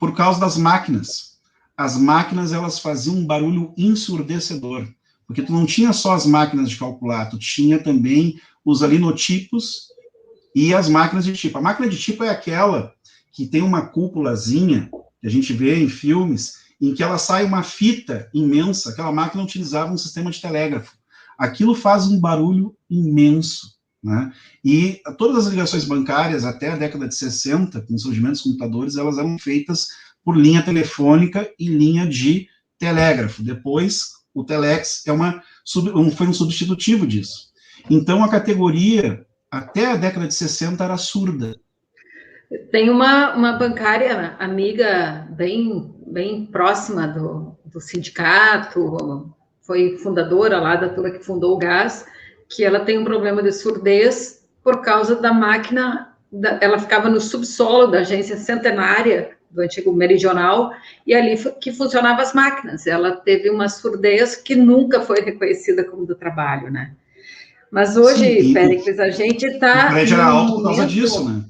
Por causa das máquinas. As máquinas, elas faziam um barulho ensurdecedor, porque tu não tinha só as máquinas de calcular, tu tinha também os linotipos e as máquinas de tipo. A máquina de tipo é aquela que tem uma cúpulazinha, que a gente vê em filmes, em que ela sai uma fita imensa. Aquela máquina utilizava um sistema de telégrafo. Aquilo faz um barulho imenso, né? E todas as ligações bancárias, até a década de 60, com o surgimento dos computadores, elas eram feitas por linha telefônica e linha de telégrafo. Depois, o telex foi um substitutivo disso. Então, a categoria, até a década de 60, era surda. Tem uma bancária amiga bem próxima do sindicato, foi fundadora lá da turma que fundou o gás, que ela tem um problema de surdez por causa da máquina, ela ficava no subsolo da agência centenária do antigo Meridional, e ali que funcionavam as máquinas. Ela teve uma surdez que nunca foi reconhecida como do trabalho, né? Mas hoje, Péricles, a gente está... O prédio era alto por causa disso, né?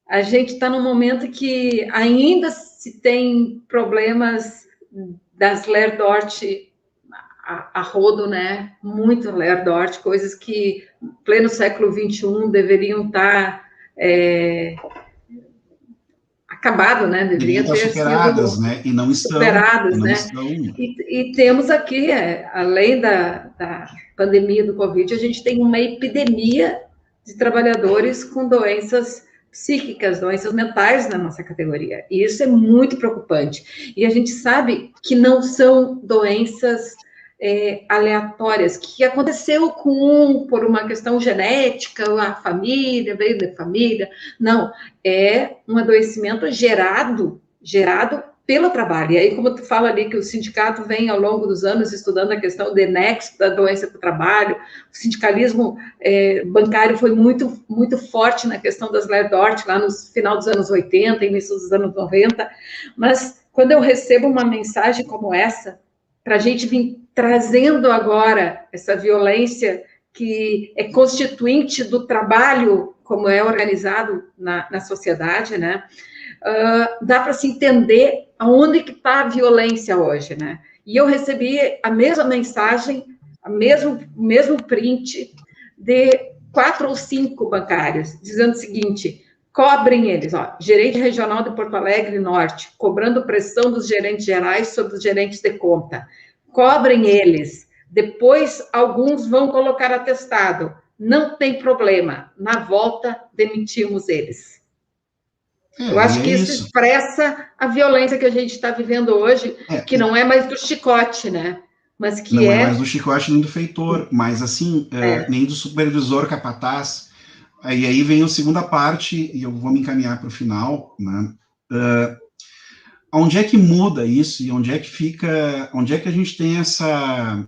A gente está num momento que ainda se tem problemas das Ler-Dort a rodo, né? Muito Ler-Dort, coisas que, em pleno século XXI, deveriam estar acabado, né? Deveriam ter superadas, sido né? E não estão. Superadas, né? E temos aqui, além da pandemia do Covid, a gente tem uma epidemia de trabalhadores com doenças psíquicas, doenças mentais na nossa categoria. E isso é muito preocupante. E a gente sabe que não são doenças aleatórias, que aconteceu por uma questão genética, a família, veio da família. Não, é um adoecimento gerado pelo trabalho. E aí, como tu fala ali que o sindicato vem ao longo dos anos estudando a questão do nexo da doença para o trabalho, o sindicalismo bancário foi muito, muito forte na questão das leis Dort, lá no final dos anos 80, início dos anos 90, mas quando eu recebo uma mensagem como essa, para a gente vir trazendo agora essa violência que é constituinte do trabalho, como é organizado na sociedade, né? Dá para se entender aonde que está a violência hoje, né? E eu recebi a mesma mensagem, o mesmo print de 4 ou 5 bancários, dizendo o seguinte: cobrem eles, ó, gerente regional de Porto Alegre Norte, cobrando pressão dos gerentes gerais sobre os gerentes de conta. Cobrem eles. Depois, alguns vão colocar atestado. Não tem problema. Na volta, demitimos eles. Eu acho que isso expressa a violência que a gente está vivendo hoje, que não é mais do chicote, né? Mas que não é mais do chicote nem do feitor, mas assim, nem do supervisor capataz. E aí vem a segunda parte, e eu vou me encaminhar para o final, né? Onde é que muda isso e onde é que a gente tem essa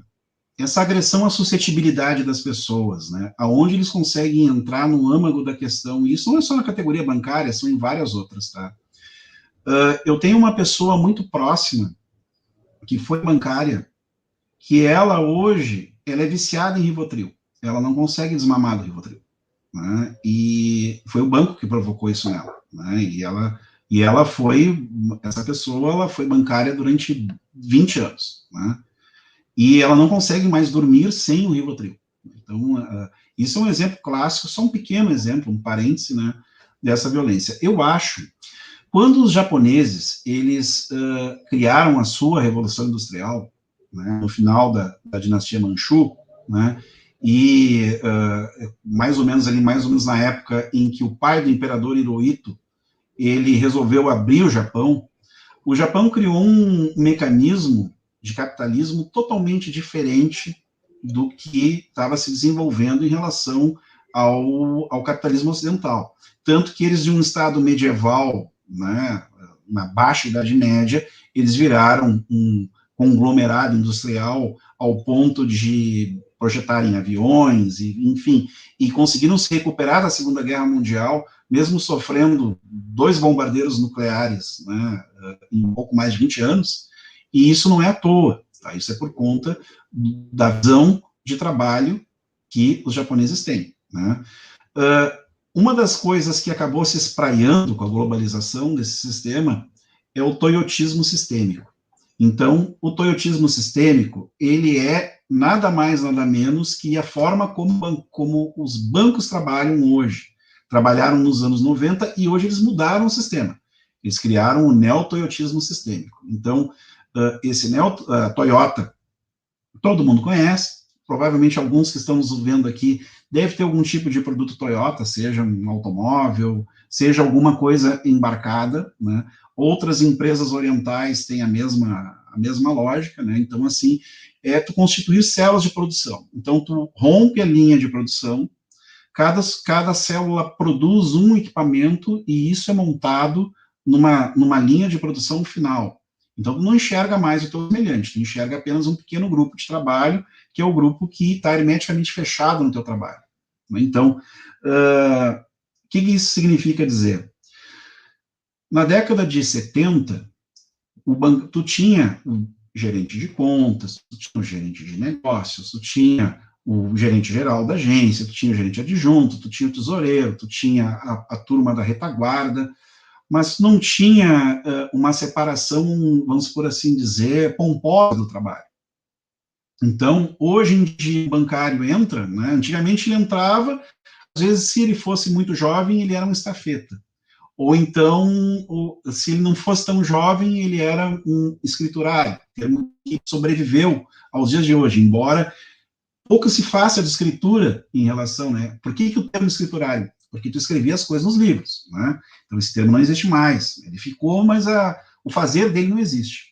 agressão à suscetibilidade das pessoas, né? Aonde eles conseguem entrar no âmago da questão, e isso não é só na categoria bancária, são em várias outras, tá? Eu tenho uma pessoa muito próxima, que foi bancária, que ela hoje, ela é viciada em Rivotril, ela não consegue desmamar do Rivotril, né? E foi o banco que provocou isso nela, né? Essa pessoa, ela foi bancária durante 20 anos, né? E ela não consegue mais dormir sem o Rivotril. Então, isso é um exemplo clássico, só um pequeno exemplo, um parêntese, né, dessa violência. Eu acho, quando os japoneses, eles criaram a sua Revolução Industrial, né, no final da dinastia Manchu, né, e mais ou menos na época em que o pai do imperador Hirohito, ele resolveu abrir o Japão criou um mecanismo de capitalismo totalmente diferente do que estava se desenvolvendo em relação ao capitalismo ocidental. Tanto que eles, de um estado medieval, né, na baixa Idade Média, eles viraram um conglomerado industrial ao ponto de projetarem aviões, enfim, e conseguiram se recuperar da Segunda Guerra Mundial, mesmo sofrendo 2 bombardeiros nucleares, né, em um pouco mais de 20 anos, e isso não é à toa, tá? Isso é por conta da visão de trabalho que os japoneses têm, né? Uma das coisas que acabou se espraiando com a globalização desse sistema é o toyotismo sistêmico. Então, o toyotismo sistêmico, ele é nada mais, nada menos que a forma como os bancos trabalham hoje. Trabalharam nos anos 90 e hoje eles mudaram o sistema. Eles criaram o neo-toyotismo sistêmico. Então, esse Toyota, todo mundo conhece, provavelmente alguns que estamos vendo aqui deve ter algum tipo de produto Toyota, seja um automóvel, seja alguma coisa embarcada, né? Outras empresas orientais têm a mesma lógica, né? Então, assim, tu constituir células de produção. Então, tu rompe a linha de produção, cada célula produz um equipamento e isso é montado numa linha de produção final. Então, tu não enxerga mais o teu semelhante, tu enxerga apenas um pequeno grupo de trabalho, que é o grupo que está hermeticamente fechado no teu trabalho. Então, o que isso significa dizer? Na década de 70, tu tinha o gerente de contas, tu tinha o gerente de negócios, tu tinha o gerente geral da agência, tu tinha o gerente adjunto, tu tinha o tesoureiro, tu tinha a turma da retaguarda, mas não tinha uma separação, vamos por assim dizer, pomposa do trabalho. Então, hoje em dia, o bancário entra, né? Antigamente ele entrava, às vezes, se ele fosse muito jovem, ele era um estafeta. Ou então, se ele não fosse tão jovem, ele era um escriturário, termo que sobreviveu aos dias de hoje, embora pouco se faça de escritura em relação, né? Por que o termo escriturário? Porque tu escrevia as coisas nos livros, né? Então esse termo não existe mais. Ele ficou, mas o fazer dele não existe.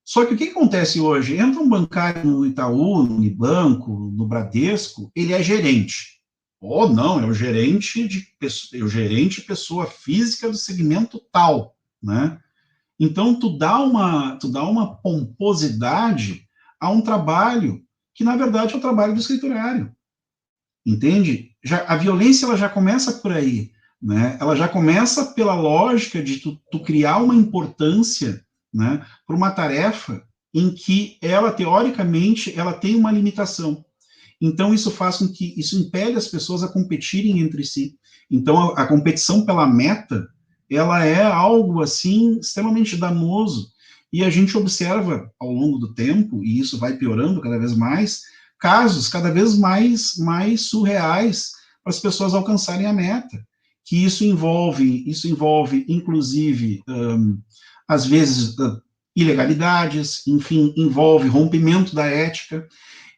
Só que o que acontece hoje? Entra um bancário no Itaú, no Unibanco, no Bradesco, ele é gerente. Ou não, é o gerente pessoa física do segmento tal, né? Então, tu dá uma pomposidade a um trabalho que, na verdade, é o trabalho do escriturário. Entende? A violência ela já começa por aí, né? Ela já começa pela lógica de tu criar uma importância, né, para uma tarefa em que ela, teoricamente, ela tem uma limitação. Então, isso faz com que, isso impele as pessoas a competirem entre si. Então, a competição pela meta, ela é algo, assim, extremamente danoso. E a gente observa, ao longo do tempo, e isso vai piorando cada vez mais, casos cada vez mais surreais para as pessoas alcançarem a meta. Que isso envolve, inclusive, às vezes, ilegalidades, enfim, envolve rompimento da ética.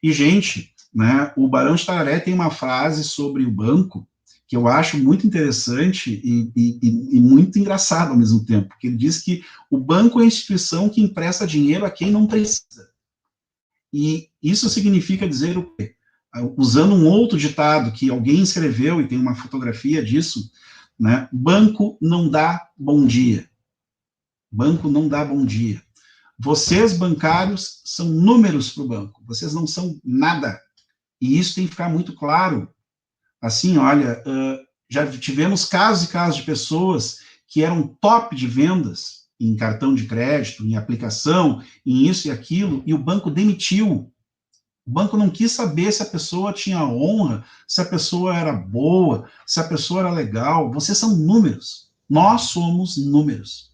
E, gente, né, o Barão de Tararé tem uma frase sobre o banco que eu acho muito interessante e muito engraçado ao mesmo tempo, que ele diz que o banco é a instituição que empresta dinheiro a quem não precisa. E isso significa dizer o quê? Usando um outro ditado que alguém escreveu, e tem uma fotografia disso, né? Banco não dá bom dia. Banco não dá bom dia. Vocês, bancários, são números para o banco. Vocês não são nada. E isso tem que ficar muito claro. Assim, olha, já tivemos casos e casos de pessoas que eram top de vendas em cartão de crédito, em aplicação, em isso e aquilo, e o banco demitiu. O banco não quis saber se a pessoa tinha honra, se a pessoa era boa, se a pessoa era legal. Vocês são números. Nós somos números.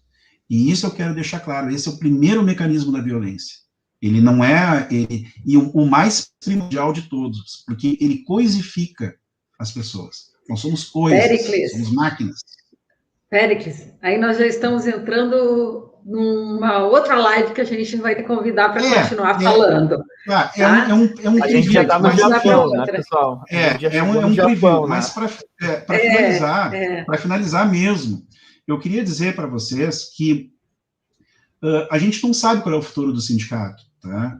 E isso eu quero deixar claro. Esse é o primeiro mecanismo da violência. Ele não é... e o mais primordial de todos, porque ele coisifica as pessoas. Nós somos coisas, Péricles, somos máquinas. Péricles, aí nós já estamos entrando numa outra live que a gente vai te convidar para continuar falando. Tá? A gente já está no Japão, né, pessoal? É um preview, mas para finalizar mesmo, eu queria dizer para vocês que a gente não sabe qual é o futuro do sindicato, tá?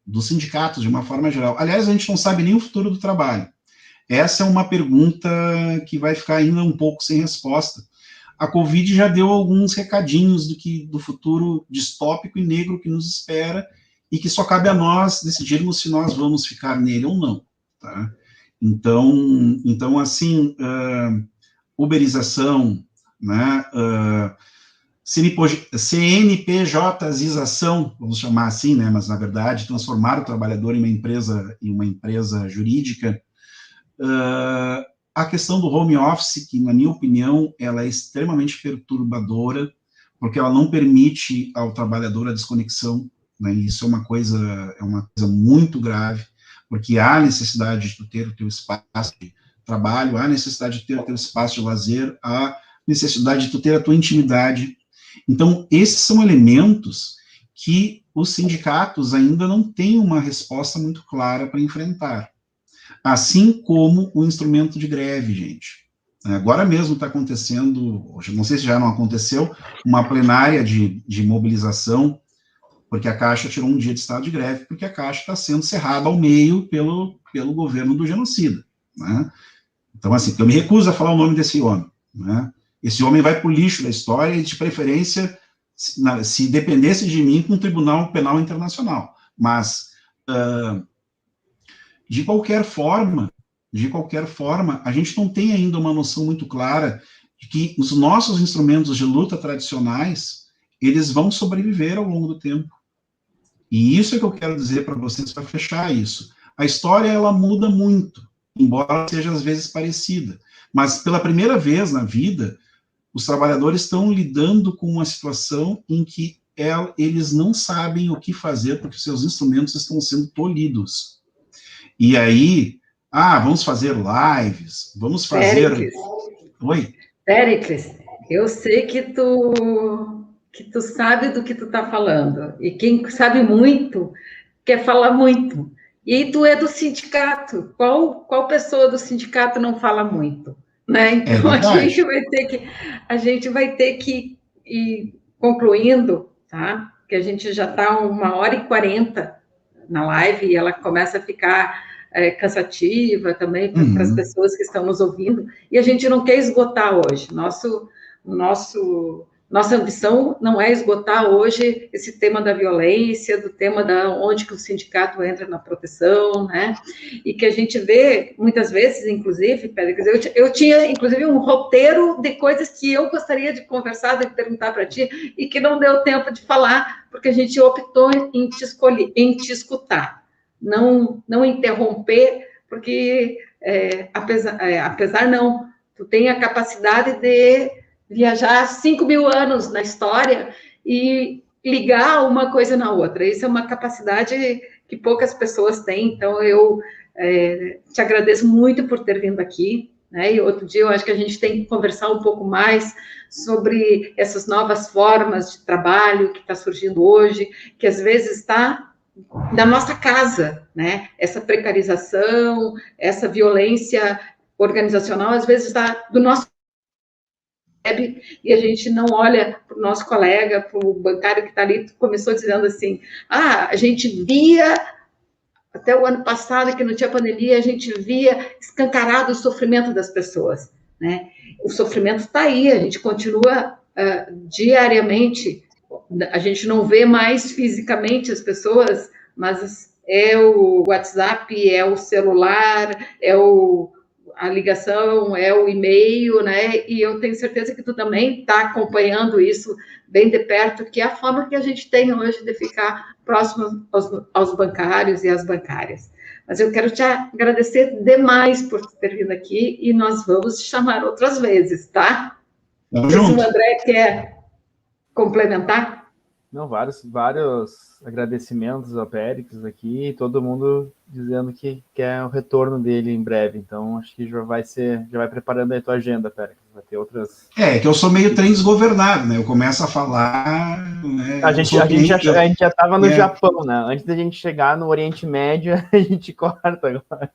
Dos sindicatos, de uma forma geral. Aliás, a gente não sabe nem o futuro do trabalho. Essa é uma pergunta que vai ficar ainda um pouco sem resposta. A Covid já deu alguns recadinhos do futuro distópico e negro que nos espera e que só cabe a nós decidirmos se nós vamos ficar nele ou não. Tá? Então assim, uberização, né, CNPJ-ização, vamos chamar assim, né, mas na verdade transformar o trabalhador em uma empresa jurídica. A questão do home office, que, na minha opinião, ela é extremamente perturbadora, porque ela não permite ao trabalhador a desconexão, né? Isso é uma coisa muito grave, porque há necessidade de tu ter o teu espaço de trabalho, há necessidade de ter o teu espaço de lazer, há necessidade de tu ter a tua intimidade. Então, esses são elementos que os sindicatos ainda não têm uma resposta muito clara para enfrentar. Assim como o instrumento de greve, gente. Agora mesmo está acontecendo, não sei se já não aconteceu, uma plenária de mobilização, porque a Caixa tirou um dia de estado de greve, porque a Caixa está sendo cerrada ao meio pelo governo do genocida. Né? Então, assim, eu me recuso a falar o nome desse homem. Né? Esse homem vai para o lixo da história e, de preferência, se dependesse de mim, com o Tribunal Penal Internacional. Mas... De qualquer forma, a gente não tem ainda uma noção muito clara de que os nossos instrumentos de luta tradicionais, eles vão sobreviver ao longo do tempo. E isso é que eu quero dizer para vocês, para fechar isso. A história, ela muda muito, embora seja às vezes parecida. Mas, pela primeira vez na vida, os trabalhadores estão lidando com uma situação em que eles não sabem o que fazer, porque seus instrumentos estão sendo tolhidos. E aí, vamos fazer lives, vamos fazer... Péricles. Oi? Péricles, eu sei que tu sabe do que tu está falando, e quem sabe muito, quer falar muito. E tu é do sindicato, qual pessoa do sindicato não fala muito? Né? Então, a gente vai ter que ir concluindo, tá? Porque a gente já está 1h40 na live, e ela começa a ficar cansativa também para as pessoas que estão nos ouvindo, e a gente não quer esgotar hoje. Nosso nossa ambição não é esgotar hoje esse tema da violência, do tema da onde que o sindicato entra na proteção, né? E que a gente vê, muitas vezes, inclusive, Pérez, eu tinha, inclusive, um roteiro de coisas que eu gostaria de conversar, de perguntar para ti, e que não deu tempo de falar, porque a gente optou em te escutar, não interromper, porque, apesar não, tu tem a capacidade de viajar 5.000 anos na história e ligar uma coisa na outra. Isso é uma capacidade que poucas pessoas têm, então eu te agradeço muito por ter vindo aqui, né? E outro dia eu acho que a gente tem que conversar um pouco mais sobre essas novas formas de trabalho que está surgindo hoje, que às vezes está na nossa casa, né? Essa precarização, essa violência organizacional, às vezes está do nosso e a gente não olha para o nosso colega, para o bancário que está ali, começou dizendo assim, a gente via, até o ano passado, que não tinha pandemia, a gente via escancarado o sofrimento das pessoas, né? O sofrimento está aí, a gente continua diariamente, a gente não vê mais fisicamente as pessoas, mas é o WhatsApp, é o celular, a ligação, é o e-mail, né? E eu tenho certeza que tu também está acompanhando isso bem de perto, que é a forma que a gente tem hoje de ficar próximo aos bancários e às bancárias. Mas eu quero te agradecer demais por ter vindo aqui e nós vamos te chamar outras vezes, tá? Tamo Se o junto. André quer complementar? Não, vários agradecimentos ao Péricles aqui, todo mundo dizendo que quer o retorno dele em breve. Então, acho que já vai preparando aí a tua agenda, Péricles. Vai ter outras. É que eu sou meio trem desgovernado, né? Eu começo a falar. Né? A gente já estava no Japão, né? Antes da gente chegar no Oriente Médio, a gente corta agora.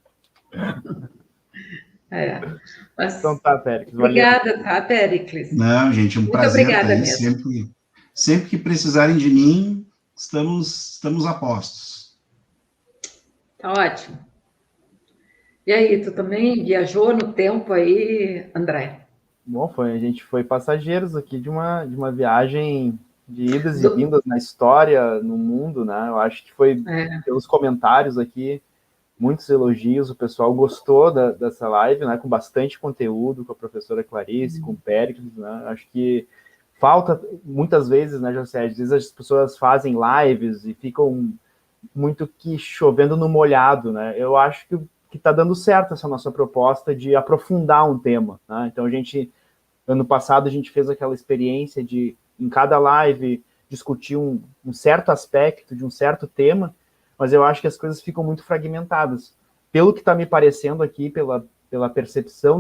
Mas... Então tá, Péricles. Obrigada, tá, Péricles? Não, gente, um muito prazer. Obrigada mesmo. Sempre que precisarem de mim, estamos a postos. Tá ótimo. E aí, tu também viajou no tempo aí, André? Bom, a gente foi passageiros aqui de uma viagem de idas e vindas na história, no mundo, né? Eu acho que foi pelos comentários aqui, muitos elogios, o pessoal gostou dessa live, né? Com bastante conteúdo, com a professora Clarice, com o Péricles, né? Acho que falta, muitas vezes, né, José? Às vezes as pessoas fazem lives e ficam muito que chovendo no molhado, né? Eu acho que está dando certo essa nossa proposta de aprofundar um tema, né? Então, ano passado, a gente fez aquela experiência de, em cada live, discutir um certo aspecto de um certo tema, mas eu acho que as coisas ficam muito fragmentadas. Pelo que está me parecendo aqui, pela percepção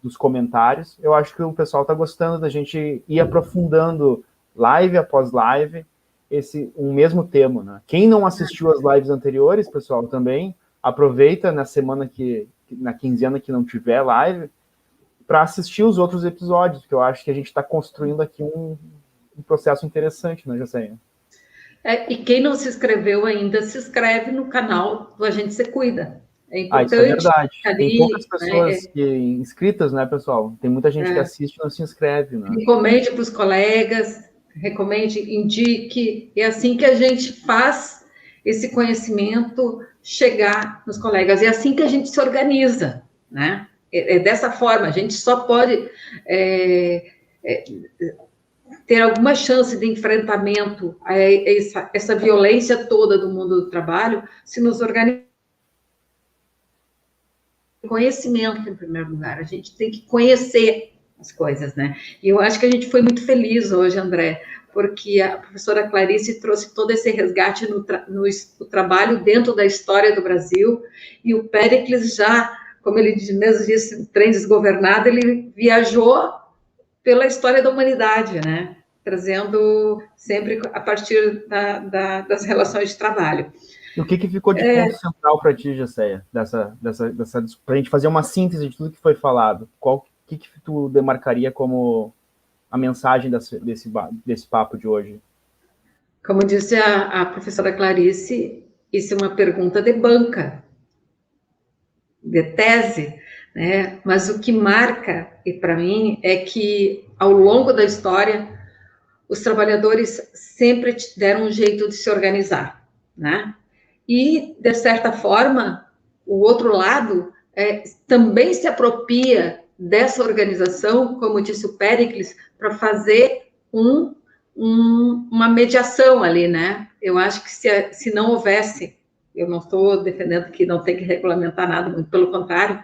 dos comentários, eu acho que o pessoal está gostando da gente ir aprofundando live após live um mesmo tema, né? Quem não assistiu as lives anteriores, pessoal, também aproveita na semana na quinzena que não tiver live, para assistir os outros episódios, que eu acho que a gente está construindo aqui um processo interessante, né, José? E quem não se inscreveu ainda, se inscreve no canal do Agente Se Cuida. É importante. Isso é verdade. Tem poucas pessoas inscritas, né, pessoal? Tem muita gente que assiste e não se inscreve, né? Recomende para os colegas, indique. É assim que a gente faz esse conhecimento chegar nos colegas. É assim que a gente se organiza, né? É dessa forma. A gente só pode ter alguma chance de enfrentamento a essa violência toda do mundo do trabalho se nos organizarmos. Conhecimento, em primeiro lugar. A gente tem que conhecer as coisas, né? E eu acho que a gente foi muito feliz hoje, André, porque a professora Clarice trouxe todo esse resgate no trabalho dentro da história do Brasil, e o Péricles já, como ele mesmo disse, o trem desgovernado, ele viajou pela história da humanidade, né? Trazendo sempre a partir das relações de trabalho. E o que ficou de ponto central para ti, Gesseia, para a gente fazer uma síntese de tudo que foi falado? O que tu demarcaria como a mensagem desse papo de hoje? Como disse a professora Clarice, isso é uma pergunta de banca, de tese, né? Mas o que marca, e para mim, é que ao longo da história, os trabalhadores sempre deram um jeito de se organizar, né? E, de certa forma, o outro lado também se apropria dessa organização, como disse o Péricles, para fazer uma mediação ali, né? Eu acho que se não houvesse, eu não estou defendendo que não tem que regulamentar nada, muito pelo contrário,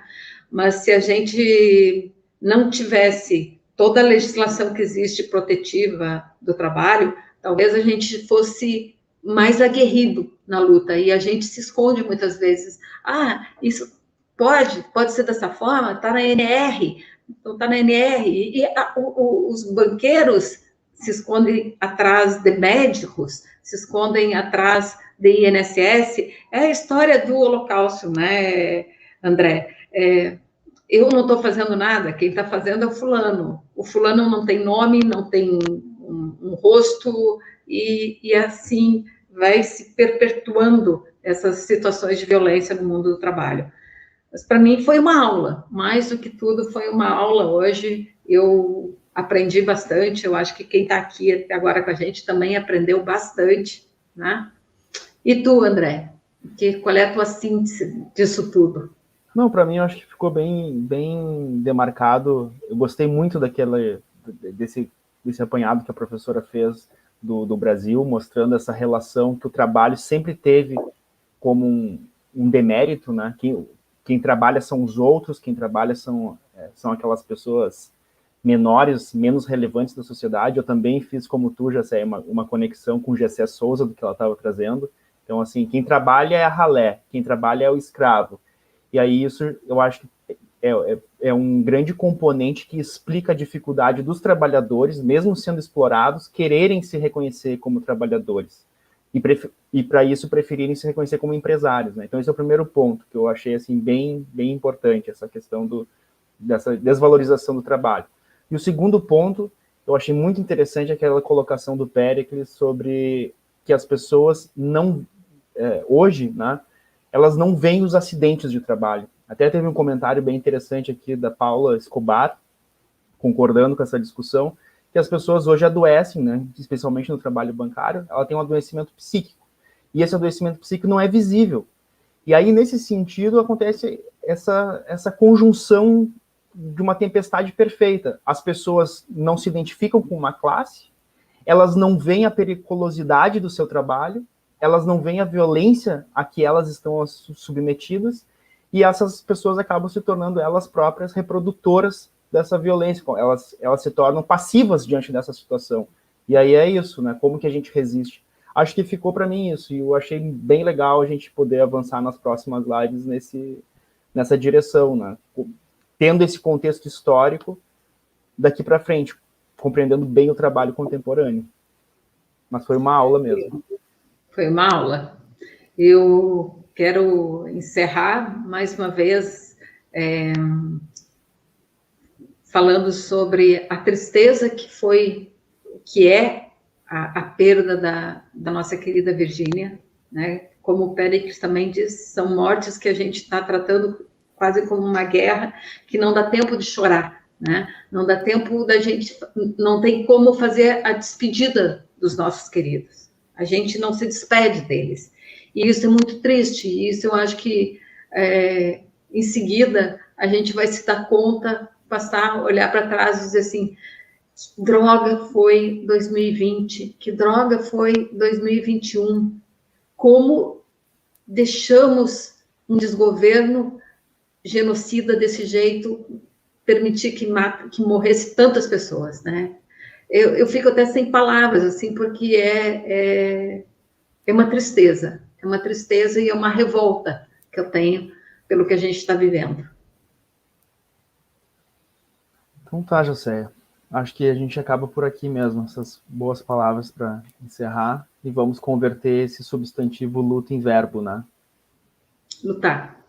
mas se a gente não tivesse toda a legislação que existe protetiva do trabalho, talvez a gente fosse mais aguerrido na luta, e a gente se esconde muitas vezes. Ah, isso pode ser dessa forma, está na NR, então está na NR, e os banqueiros se escondem atrás de médicos, se escondem atrás de INSS, é a história do Holocausto, né, André? Eu não estou fazendo nada, quem está fazendo é o fulano não tem nome, não tem um rosto, e assim vai se perpetuando essas situações de violência no mundo do trabalho. Mas para mim foi uma aula, mais do que tudo foi uma aula hoje, eu aprendi bastante, eu acho que quem está aqui até agora com a gente também aprendeu bastante, né? E tu, André, qual é a tua síntese disso tudo? Não, para mim eu acho que ficou bem demarcado. Eu gostei muito desse apanhado que a professora fez do Brasil, mostrando essa relação que o trabalho sempre teve como um demérito, né? Quem trabalha são os outros, quem trabalha são aquelas pessoas menores, menos relevantes da sociedade. Eu também fiz, como tu, já sei, uma conexão com o Gessé Souza, do que ela estava trazendo. Então, assim, quem trabalha é a ralé, quem trabalha é o escravo. E aí isso, eu acho que é um grande componente que explica a dificuldade dos trabalhadores, mesmo sendo explorados, quererem se reconhecer como trabalhadores. E para isso preferirem se reconhecer como empresários, né? Então esse é o primeiro ponto que eu achei assim bem importante, essa questão dessa desvalorização do trabalho. E o segundo ponto, eu achei muito interessante aquela colocação do Péricles sobre que as pessoas hoje, né, elas não veem os acidentes de trabalho. Até teve um comentário bem interessante aqui da Paula Escobar, concordando com essa discussão, que as pessoas hoje adoecem, né, especialmente no trabalho bancário, ela tem um adoecimento psíquico. E esse adoecimento psíquico não é visível. E aí, nesse sentido, acontece essa conjunção de uma tempestade perfeita. As pessoas não se identificam com uma classe, elas não veem a periculosidade do seu trabalho, elas não veem a violência a que elas estão submetidas, e essas pessoas acabam se tornando elas próprias reprodutoras dessa violência, elas se tornam passivas diante dessa situação. E aí é isso, né? Como que a gente resiste? Acho que ficou para mim isso, e eu achei bem legal a gente poder avançar nas próximas lives nessa direção, né? Tendo esse contexto histórico daqui para frente, compreendendo bem o trabalho contemporâneo. Mas foi uma aula mesmo. Foi uma aula. Eu quero encerrar mais uma vez falando sobre a tristeza que é a perda da nossa querida Virgínia, né? Como o Péricles também diz, são mortes que a gente está tratando quase como uma guerra, que não dá tempo de chorar, né? Não dá tempo da gente, não tem como fazer a despedida dos nossos queridos. A gente não se despede deles. E isso é muito triste, e isso eu acho que em seguida a gente vai se dar conta, olhar para trás e dizer assim, que droga foi 2020, que droga foi 2021, como deixamos um desgoverno genocida desse jeito permitir que morresse tantas pessoas, né? Eu fico até sem palavras, assim, porque é uma tristeza e é uma revolta que eu tenho pelo que a gente está vivendo. Então tá, José. Acho que a gente acaba por aqui mesmo, essas boas palavras para encerrar, e vamos converter esse substantivo luta em verbo, né? Lutar.